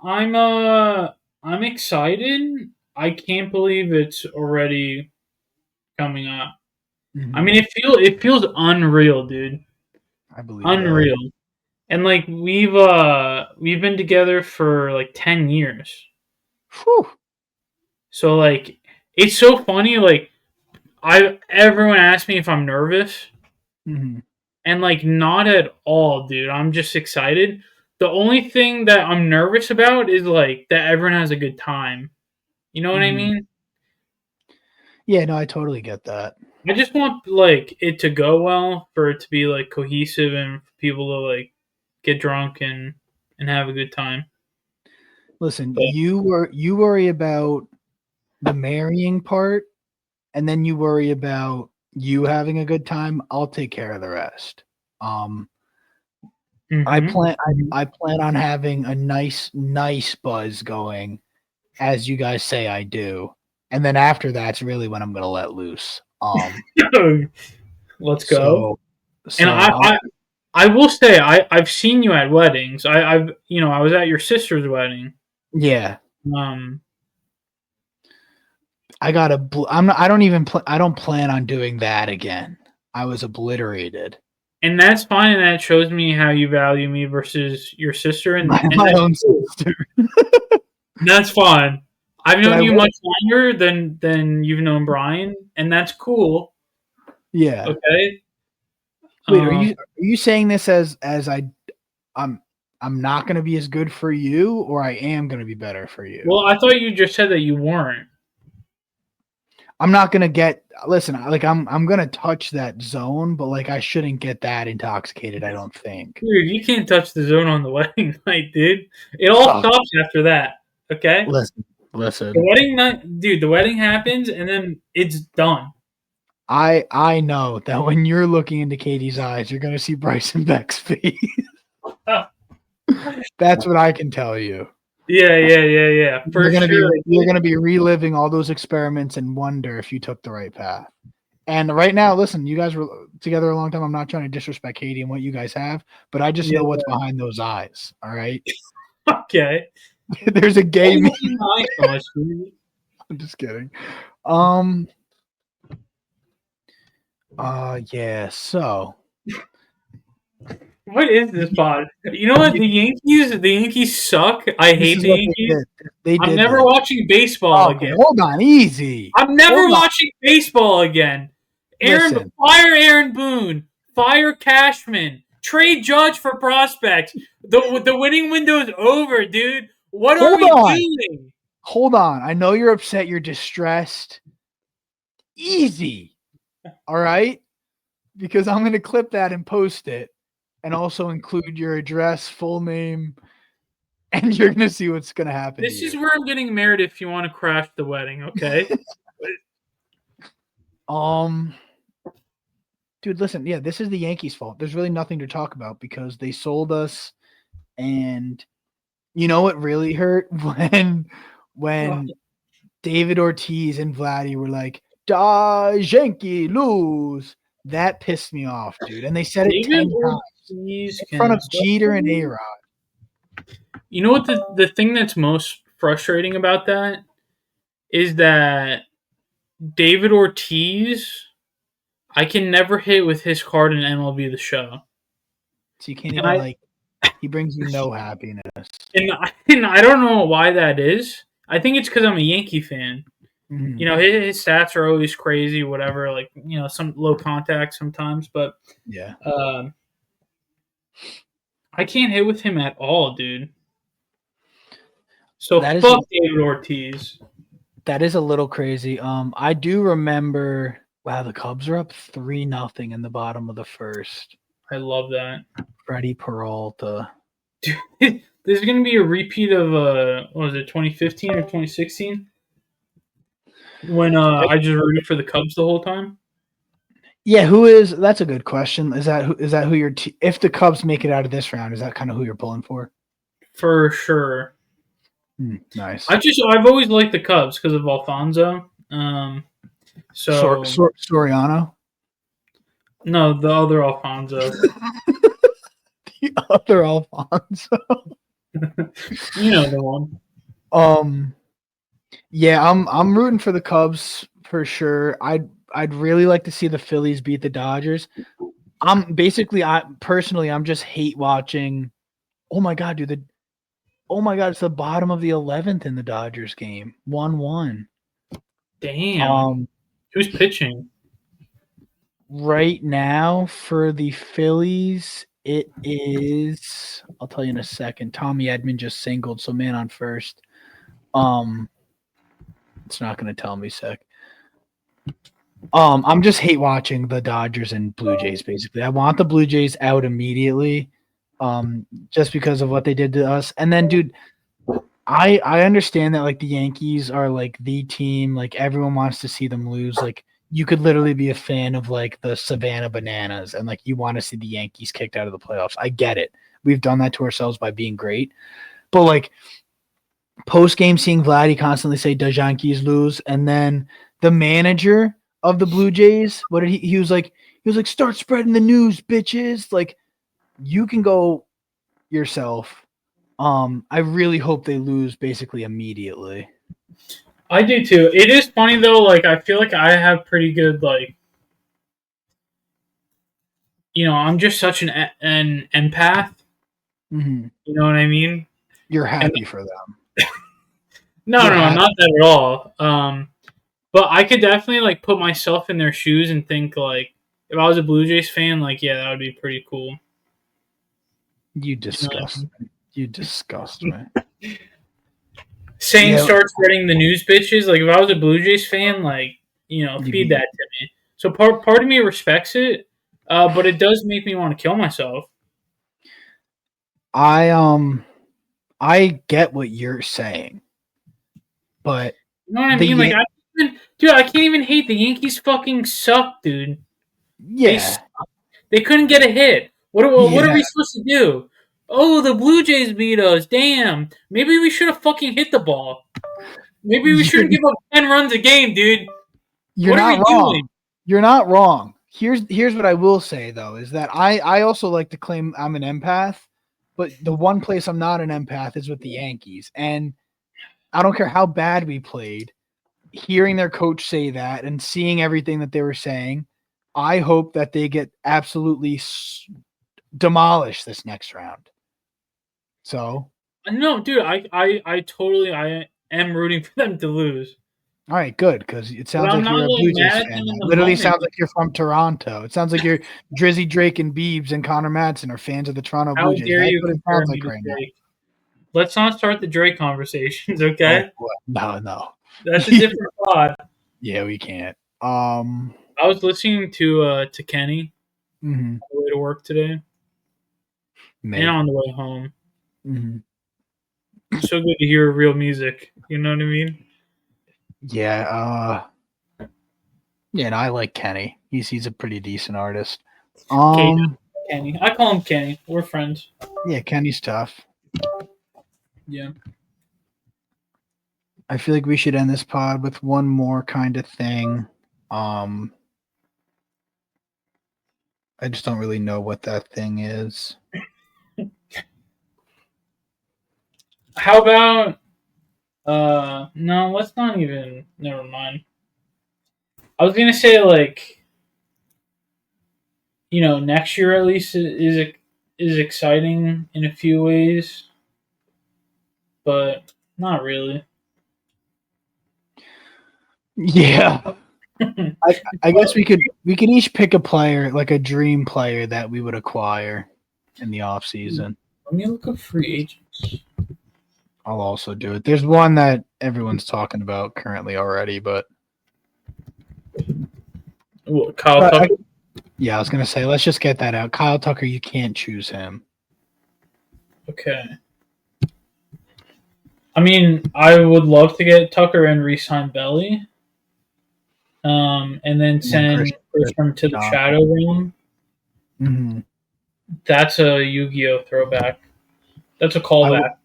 I'm I'm excited. I can't believe it's already coming up. I Mm-hmm. mean, it feels unreal, dude. I believe that. Unreal. And like we've been together for like 10 years. Whew. So like it's so funny like I everyone asks me if I'm nervous Mm-hmm. and like not at all, dude. I'm just excited. The only thing that I'm nervous about is like that everyone has a good time. You know what I Mm-hmm. mean? Yeah, no, I totally get that. I just want like it to go well, for it to be like cohesive and for people to like get drunk and have a good time. Listen, But you worry about the marrying part, and then you worry about you having a good time. I'll take care of the rest. Um, mhm. I plan on having a nice buzz going, as you guys say I do, and then after that's really when I'm gonna let loose. Let's go. So And so I will say I've seen you at weddings. I've I was at your sister's wedding. yeah, Um, I got a. I'm not. I don't even. I don't plan on doing that again. I was obliterated. and that's fine, and that shows me how you value me versus your sister, and My that's own cool. sister. That's fine. I've But known I you will. much longer than you've known Brian, and that's cool. Yeah. Okay. Wait, Um, are you saying this as I'm I'm not going to be as good for you, or I am going to be better for you? well, I thought you just said that you weren't. I'm not going to get. Listen, like I'm going to touch that zone, but like I shouldn't get that intoxicated. I don't think. Dude, you can't touch the zone on the wedding night, dude. It all Oh, stops after that. Okay. listen, The listen. wedding night, dude. The wedding happens, and then it's done. I know that when you're looking into Katie's eyes, you're going to see Bryson Beck's face. That's what I can tell you. Yeah. For sure. You're gonna be reliving all those experiments and wonder if you took the right path. And right now, listen, you guys were together a long time. I'm not trying to disrespect Katie and what you guys have, but I just Yeah. know what's behind those eyes. All right. Okay. There's a gay me. Nice, much, dude. I'm just kidding. Um yeah, so What is this pod? You know what? The Yankees suck. I this hate is the what they Yankees. did. They I'm did never this. watching baseball Okay, again. hold on, easy. I'm never Hold on. watching baseball again. Listen. Fire Aaron Boone. Fire Cashman. Trade Judge for prospects. The winning window's over, dude. What are Hold we on. doing? Hold on. I know you're upset, you're distressed. Easy. All right? Because I'm going to clip that and post it and also include your address, full name, and you're going to see what's going to happen This to is you. where I'm getting married if you want to crash the wedding, okay? Um dude, listen, yeah, this is the Yankees' fault. There's really nothing to talk about because they sold us, and you know what really hurt when David Ortiz and Vladdy were like, "Da Yankee lose." That pissed me off, dude. And they said it David 10 times Ortiz in front can of Jeter and A-Rod. You know what the thing that's most frustrating about that is that David Ortiz, I can never hit with his card in MLB The Show, So you can't and even I like he brings you no happiness. and I don't know why that is. I think it's because I'm a Yankee fan. Mhm. You know, his stats are always crazy, whatever. Like, you know, some low contact sometimes, but Yeah, um, I can't hit with him at all, dude. So that is fuck David Ortiz. that is a little crazy. I do remember. Wow, the Cubs are up 3-0 in the bottom of the first. I love that. Freddie Peralta. Dude, there's gonna be a repeat of what was it, 2015 or 2016, when I just rooted for the Cubs the whole time. Yeah, who is? That's a good question. Is that who your if the Cubs make it out of this round? Is that kind of who you're pulling for? For sure. Nice. I've always liked the Cubs because of Alfonso. So Soriano, no, the other Alfonso. the other Alfonso. You know the one. Um, yeah, I'm rooting for the Cubs for sure. I'd really like to see the Phillies beat the Dodgers. I'm just hate watching. Oh my god, dude! Oh my god, it's the bottom of the 11th in the Dodgers game, 1-1. Damn. Um, Who's pitching? right now for the Phillies, it is. I'll tell you in a second. Tommy Edman just singled, so man on first. Um, it's not going to tell me sec. I'm just hate watching the Dodgers and Blue Jays. Basically, I want the Blue Jays out immediately, just because of what they did to us. And then, dude, I understand that like the Yankees are like the team, like everyone wants to see them lose. Like you could literally be a fan of like the Savannah Bananas and like you want to see the Yankees kicked out of the playoffs. I get it. We've done that to ourselves by being great. But like post game seeing Vladdy constantly say does Yankees lose? And then the manager of the Blue Jays, what did he was like start spreading the news, bitches. Like you can go yourself. I really hope they lose basically immediately. I do too. It is funny though. Like I feel like I have pretty good like, you know, I'm just such an empath. Mm-hmm. You know what I mean? You're And happy for them. no, You're no, happy. not that at all. But I could definitely like put myself in their shoes and think like, if I was a Blue Jays fan, like yeah, that would be pretty cool. You You know what I disgust mean? me. You disgust me. Saying Yeah, start spreading the news, bitches. Like if I was a Blue Jays fan, like you know, you'd feed be. that to me. So part of me respects it, but it does make me want to kill myself. I I get what you're saying, but You know what I the mean? Like dude, I can't even hate the Yankees. Fucking suck, dude. They yeah they couldn't get a hit. What are yeah we supposed to do? Oh, the Blue Jays beat us. Damn. Maybe we should have fucking hit the ball. Maybe we you're shouldn't give up 10 runs a game, dude. you're What are not we wrong. doing? You're not wrong. Here's what I will say though is that I also like to claim I'm an empath, but the one place I'm not an empath is with the Yankees, and I don't care how bad we played. Hearing their coach say that and seeing everything that they were saying, I hope that they get absolutely demolished this next round. So, No, dude, I totally I am rooting for them to lose. all right, good, because it But sounds I'm like not you're a like Blue mad Jays at fan. them in That the literally moment. sounds like you're from Toronto. It sounds like you're Drizzy Drake and Biebs and Connor Madsen are fans of the Toronto How Blue Jays. dare That's you what it compare sounds me like to right now. Drake? Let's not start the Drake conversations, Oh, okay? no, no. That's a different pod. Yeah, we can't. I was listening to Kenny Mhm, on the way to work today and Meg. on the way home. Mhm. It's so good to hear real music. You know what I mean? Yeah, yeah, no, I like Kenny. He's a pretty decent artist. Okay, Um, Kenny. I call him Kenny. We're friends. yeah, Kenny's tough. Yeah. I feel like we should end this pod with one more kind of thing. Um, I just don't really know what that thing is. How about no, let's not even never mind. I was gonna say like, you know, next year at least is exciting in a few ways, but not really. Yeah. I guess we could each pick a player, like a dream player that we would acquire in the off season. Let me look up free agents. I'll also do it. There's one that everyone's talking about currently already, but Kyle Tucker. yeah, I was gonna say let's just get that out. Kyle Tucker, you can't choose him. Okay. I mean, I would love to get Tucker and re-sign Belly, and then send Christian to the Shadow Realm. Mm-hmm. That's a Yu-Gi-Oh throwback. That's a callback.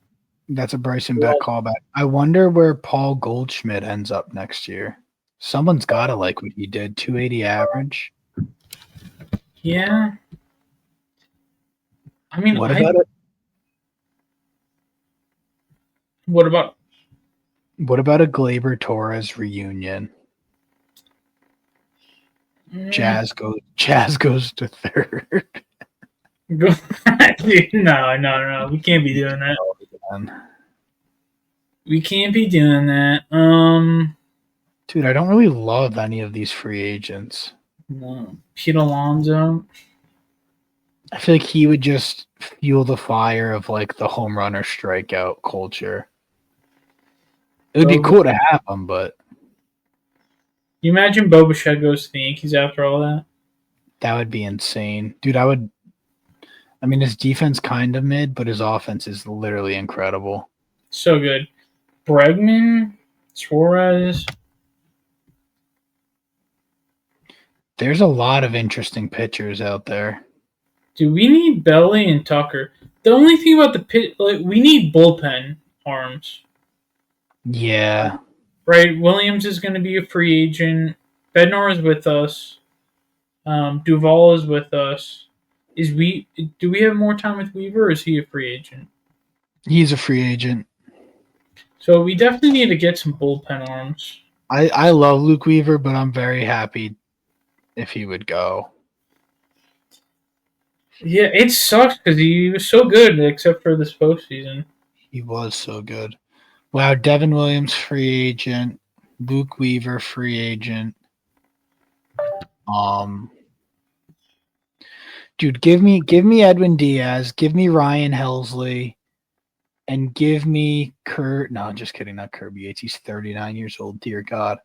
That's a Bryson Beck callback. I wonder where Paul Goldschmidt ends up next year. Someone's got to like what he did, 280 average. Yeah. I mean, what about it? What about a Glaber Torres reunion? Jazz goes to third. No. We can't be doing that. We can't be doing that. Dude, I don't really love any of these free agents. No. Pete Alonso. I feel like he would just fuel the fire of like the home run or strikeout culture. It would be cool to have him, but you imagine Bo Bichette goes to the Yankees after all that? That would be insane. Dude, I mean, his defense kind of mid, but his offense is literally incredible. So good. Bregman, Suarez. There's a lot of interesting pitchers out there. Do we need Belly and Tucker? The only thing about the pit, like, we need bullpen arms. Yeah. Right? Williams is going to be a free agent. Bednar is with us. Duvall is with us. Do we have more time with Weaver, or is he a free agent? He's a free agent. So we definitely need to get some bullpen arms. I love Luke Weaver, but I'm very happy if he would go. Yeah, it sucks because he was so good, except for this postseason. He was so good. Wow, Devin Williams, free agent. Luke Weaver, free agent. Dude, give me Edwin Diaz, give me Ryan Helsley, and give me Kurt. No, just kidding, not Kirby Yates. He's 39 years old, dear God.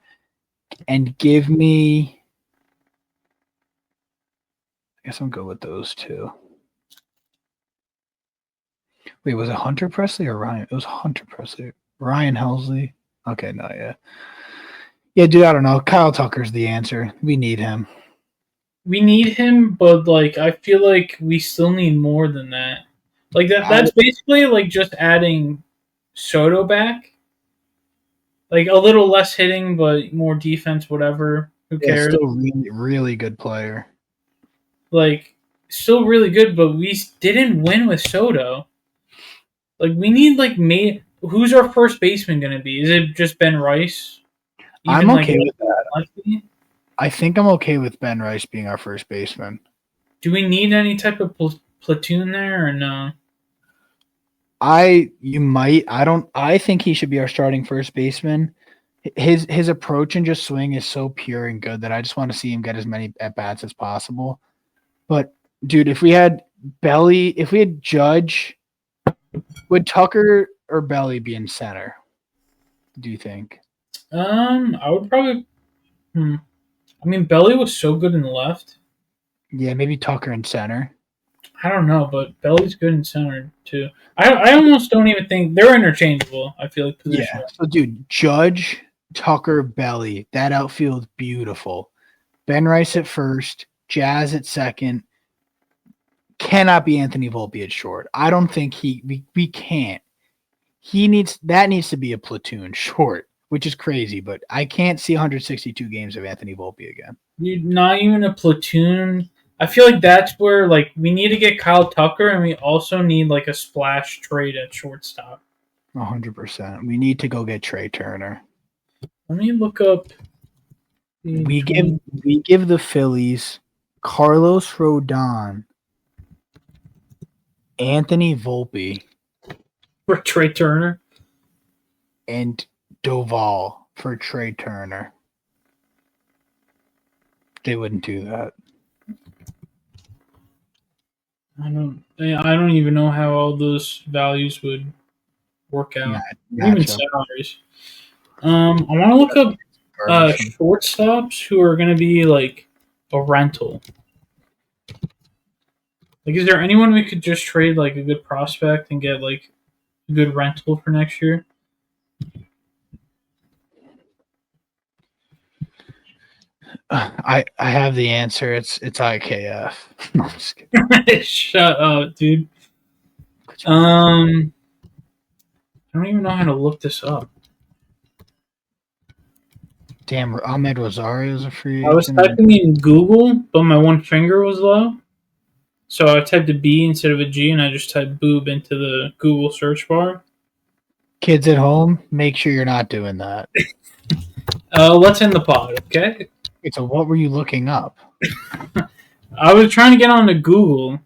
And give me. I guess I'm good with those two. Wait, was it Hunter Presley or Ryan? It was Hunter Presley. Ryan Helsley. Okay, no, yeah. Yeah, dude, I don't know. Kyle Tucker's the answer. We need him. We need him, but like I feel like we still need more than that. Like that's basically like just adding Soto back. Like a little less hitting, but more defense, whatever. Who cares? Still really, really good player. Like, still really good, but we didn't win with Soto. Like, we need like who's our first baseman going to be? Is it just Ben Rice? I'm okay with that. Lefty? I think I'm okay with Ben Rice being our first baseman. Do we need any type of platoon there or no? I think he should be our starting first baseman. His approach and just swing is so pure and good that I just want to see him get as many at bats as possible. But dude, if we had Judge, would Tucker or Belly be in center? Do you think? I would probably. I mean, Belly was so good in the left. Yeah, maybe Tucker in center. I don't know, but Belly's good in center too. I almost don't even think they're interchangeable. I feel like position. Yeah. So, dude, Judge, Tucker, Belly, that outfield beautiful. Ben Rice at first, Jazz at second. Cannot be Anthony Volpe at short. I don't think we can't. That needs to be a platoon short, which is crazy, but I can't see 162 games of Anthony Volpe again. Not even a platoon. I feel like that's where like we need to get Kyle Tucker, and we also need like a splash trade at shortstop. 100%. We need to go get Trey Turner. Let me look up. We give the Phillies Carlos Rodon, Anthony Volpe for Trey Turner, and Doval for Trey Turner. They wouldn't do that. I don't even know how all those values would work out. Even Matchup. salaries. I want to look up Garbage. shortstops who are going to be like a rental. Like, is there anyone we could just trade like a good prospect and get like a good rental for next year? I have the answer. It's IKF. No, I'm just kidding. Shut up, dude. I don't even know how to look this up. Damn, Ahmed Rosario's a free I was agent. typing in Google, but my one finger was low. So I typed a B instead of a G, and I just typed boob into the Google search bar. Kids at home, make sure you're not doing that. Let's end the pod, okay? So what were you looking up? I was trying to get onto Google.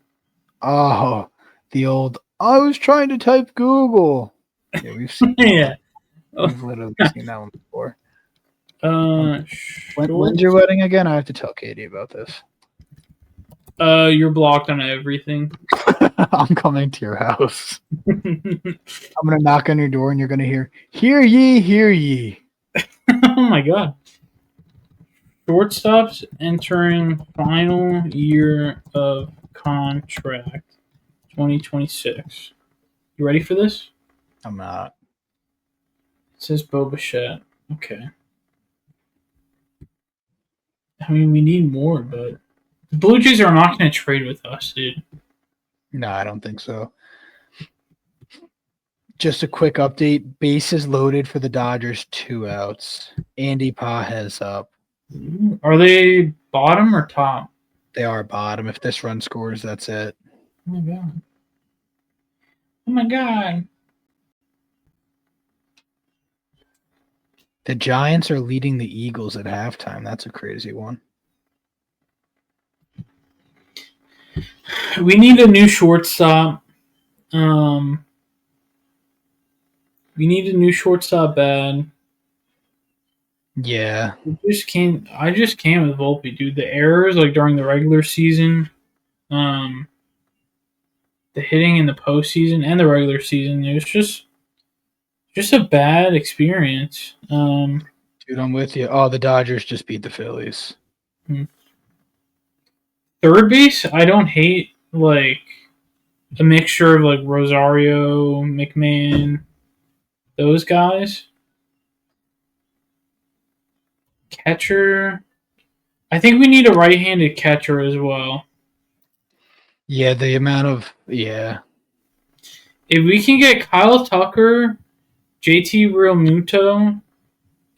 Oh, the old. I was trying to type Google. Yeah, we've seen. Yeah. We've literally seen that one before. When's your wedding again? I have to tell Katie about this. You're blocked on everything. I'm coming to your house. I'm gonna knock on your door and you're gonna hear ye, hear ye. Oh my god. Shortstops entering final year of contract 2026. You ready for this? I'm not. It says Bo Bichette. Okay. I mean, we need more, but the Blue Jays are not going to trade with us, dude. No, I don't think so. Just a quick update. Bases loaded for the Dodgers, 2 outs. Andy Pages up. Are they bottom or top? They are bottom. If this run scores, that's it. Oh my god. Oh my god. The Giants are leading the Eagles at halftime. That's a crazy one. We need a new shortstop. We need a new shortstop bad. Yeah. I just can't with Volpe, dude. The errors like during the regular season, the hitting in the postseason and the regular season, it was just a bad experience. Dude, I'm with you. Oh, the Dodgers just beat the Phillies. Third base, I don't hate like a mixture of like Rosario, McMahon, those guys. Catcher, I think we need a right-handed catcher as well. Yeah, the amount of If we can get Kyle Tucker, JT Realmuto,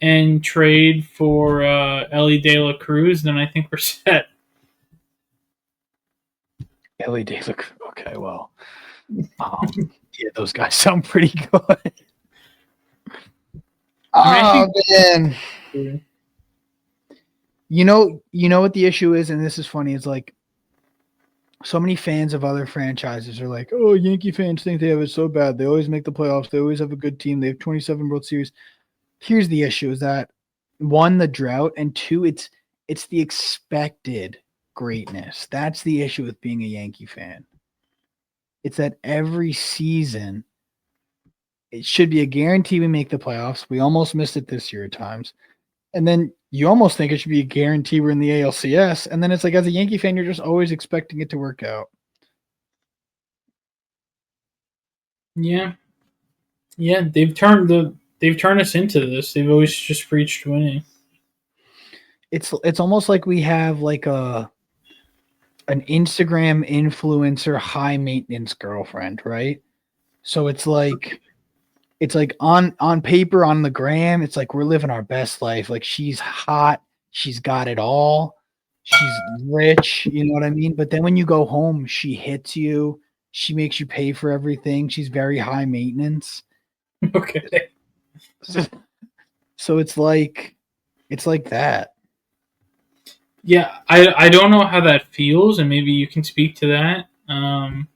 and trade for Ellie De La Cruz, then I think we're set. LED look okay. Well, yeah, those guys sound pretty good. Man, you know what the issue is, and this is funny. It's like so many fans of other franchises are like, "Oh, Yankee fans think they have it so bad. They always make the playoffs. They always have a good team. They have 27 World Series." Here's the issue: is that one, the drought, and two, it's the expected greatness. That's the issue with being a Yankee fan. It's that every season it should be a guarantee we make the playoffs. We almost missed it this year at times. And then you almost think it should be a guarantee we're in the ALCS. And then it's like as a Yankee fan, you're just always expecting it to work out. Yeah. Yeah, they've turned us into this. They've always just preached winning. It's almost like we have like an Instagram influencer high maintenance girlfriend, right? So it's like on paper, on the gram, it's like we're living our best life. Like she's hot, she's got it all, she's rich, you know what I mean? But then when you go home, she hits you, she makes you pay for everything. She's very high maintenance. Okay. So it's like that. Yeah, I don't know how that feels, and maybe you can speak to that. I'm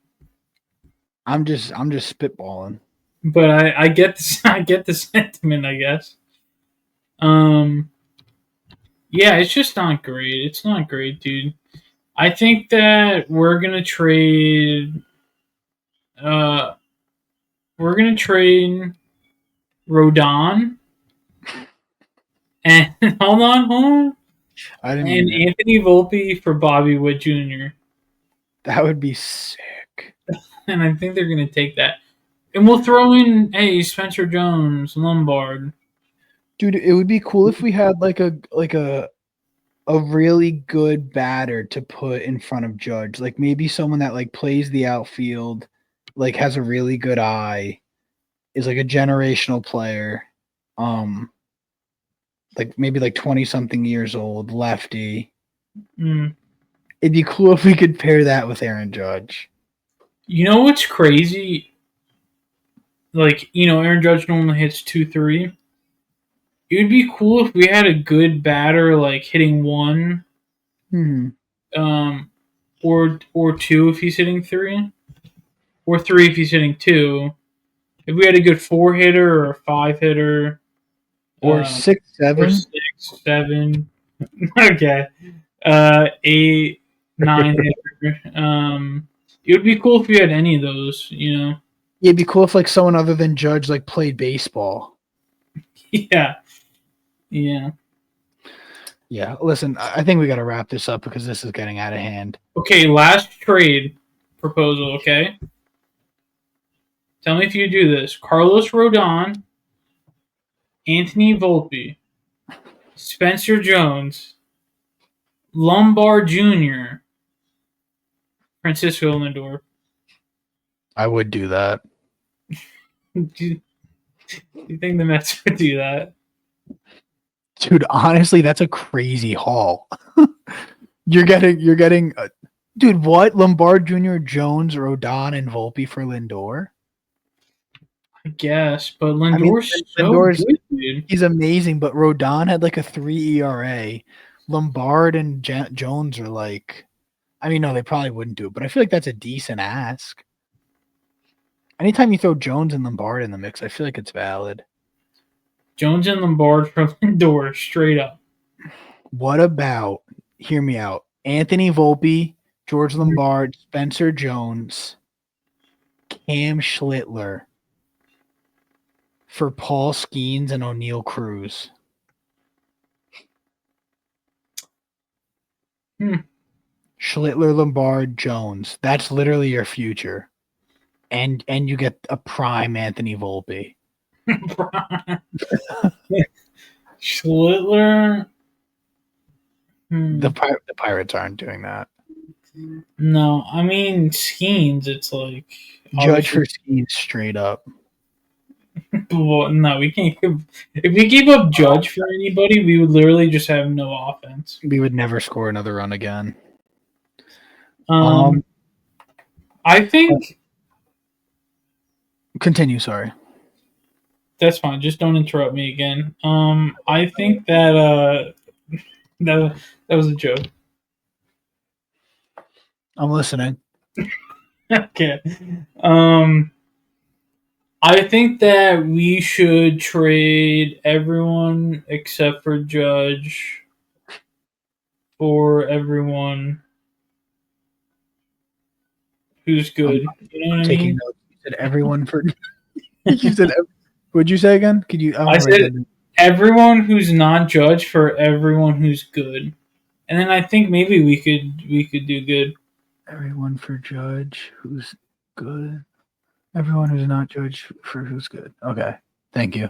just spitballing. But I get this, I get the sentiment, I guess. Yeah, it's just not great. It's not great, dude. I think that we're gonna trade. Uh, we're gonna trade Rodon and hold on, I didn't and mean it. Anthony Volpe for Bobby Wood Jr. That would be sick. And I think they're gonna take that. And we'll throw in Spencer Jones, Lombard. Dude, it would be cool if we had like a really good batter to put in front of Judge. Like maybe someone that like plays the outfield, like has a really good eye, is like a generational player. Um like maybe like 20 something years old, lefty. Mm. It'd be cool if we could pair that with Aaron Judge. You know what's crazy? Like, Aaron Judge normally hits 2-3. It would be cool if we had a good batter like hitting one, Hmm. um, or two if he's hitting three, or three if he's hitting two. If we had a good four hitter or a five hitter, Or um, six, or seven. 6, 7, okay, 8, 9 hitter. It would be cool if we had any of those. Yeah, it'd be cool if like someone other than Judge like played baseball. Yeah, yeah. Yeah, listen, I think we got to wrap this up because this is getting out of hand. Okay, last trade proposal. Okay, tell me if you do this. Carlos Rodon, Anthony Volpe, Spencer Jones, Lombard Jr., Francisco Lindor. I would do that. Do you think the Mets would do that? Dude, honestly, that's a crazy haul. you're getting dude, what? Lombard Jr., Jones, Rodon, and Volpe for Lindor? I guess, but I mean, Lindor's so Lindor's good, dude. he's amazing, but Rodon had like a 3 ERA. Lombard and Jones are like, I mean, no, they probably wouldn't do it, but I feel like that's a decent ask. Anytime you throw Jones and Lombard in the mix, I feel like it's valid. Jones and Lombard for Lindor, straight up. What about, hear me out, Anthony Volpe, George Lombard, Spencer Jones, Cam Schlittler for Paul Skeens and O'Neal Cruz? Schlittler, Lombard, Jones. That's literally your future. And you get a prime Anthony Volpe. Schlittler. The Pirates aren't doing that. No, I mean Skeens. It's like Judge for Skeens straight up. No, we can't. If we gave up Judge for anybody, we would literally just have no offense. We would never score another run again. I think. Continue. Sorry. That's fine. Just don't interrupt me again. I think that that was a joke. I'm listening. Okay. I think that we should trade everyone except for Judge for everyone who's good. You know what I mean? Notes. You said everyone for. You said. What'd you say again? Could you? I said everyone who's not Judge for everyone who's good, and then I think maybe we could do good. Everyone for Judge who's good. Everyone who's not Judge for who's good. Okay. Thank you.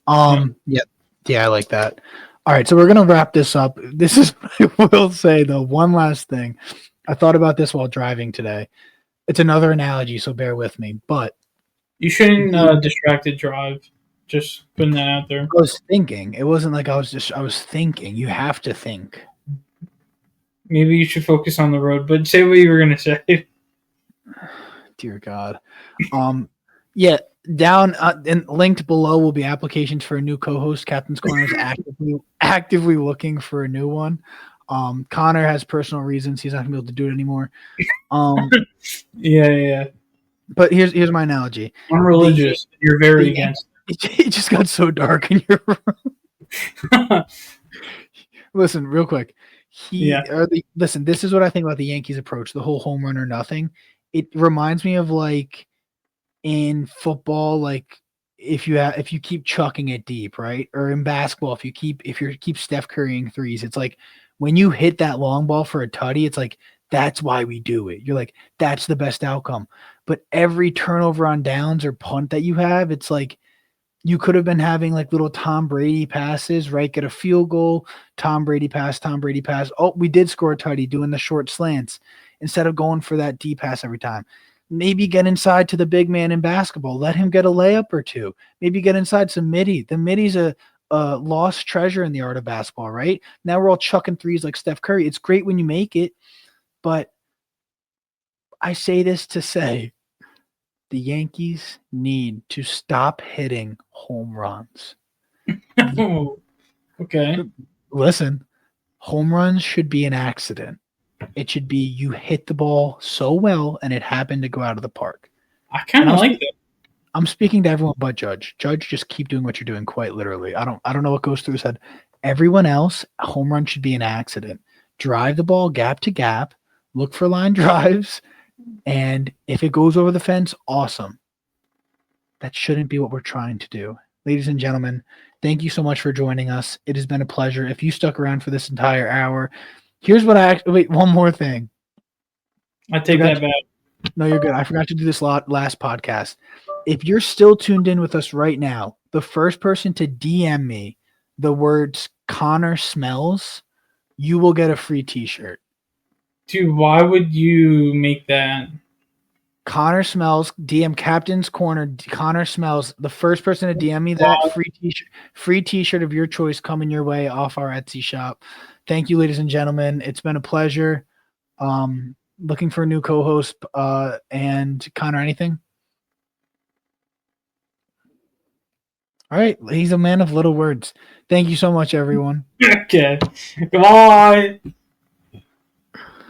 Yeah, I like that. All right, so we're gonna wrap this up. This is I will say though, one last thing. I thought about this while driving today. It's another analogy, so bear with me. But you shouldn't distracted drive. Just putting that out there. I was thinking. It wasn't like I was thinking. You have to think. Maybe you should focus on the road, but say what you were gonna say. Dear God. Yeah, down and linked below will be applications for a new co-host. Captain's Corner is actively looking for a new one. Connor has personal reasons he's not gonna be able to do it anymore. Yeah. But here's my analogy. I'm religious. You're very against. It just got so dark in your room. Listen, real quick. Yeah. Listen, this is what I think about the Yankees approach, the whole home run or nothing. It reminds me of like in football, like if you keep chucking it deep, right? Or in basketball, if you keep Steph Currying threes, it's like when you hit that long ball for a tutty, it's like that's why we do it. You're like, that's the best outcome. But every turnover on downs or punt that you have, it's like you could have been having like little Tom Brady passes, right? Get a field goal, Tom Brady pass, Tom Brady pass. Oh, we did score a tutty doing the short slants instead of going for that deep pass every time. Maybe get inside to the big man in basketball. Let him get a layup or two. Maybe get inside some midi. The midi's a lost treasure in the art of basketball, right? Now we're all chucking threes like Steph Curry. It's great when you make it, but I say this to say the Yankees need to stop hitting home runs. Okay. Listen, home runs should be an accident. It should be you hit the ball so well and it happened to go out of the park. I kind And of like that. I'm speaking to everyone but Judge. Judge, just keep doing what you're doing quite literally. I don't know what goes through his head. Everyone else, a home run should be an accident. Drive the ball gap to gap, look for line drives, and if it goes over the fence, awesome. That shouldn't be what we're trying to do. Ladies and gentlemen, thank you so much for joining us. It has been a pleasure. If you stuck around for this entire hour, here's what wait, one more thing. I take that back. No, you're good. I forgot to do this last podcast. If you're still tuned in with us right now, the first person to DM me the words Connor smells, you will get a free t-shirt. Dude, why would you make that? Connor smells, DM Captain's Corner, Connor smells. The first person to DM me that free t-shirt of your choice coming your way off our Etsy shop. Thank you, ladies and gentlemen. It's been a pleasure. Looking for a new co-host. And Connor, anything? All right. He's a man of little words. Thank you so much, everyone. Okay. Goodbye.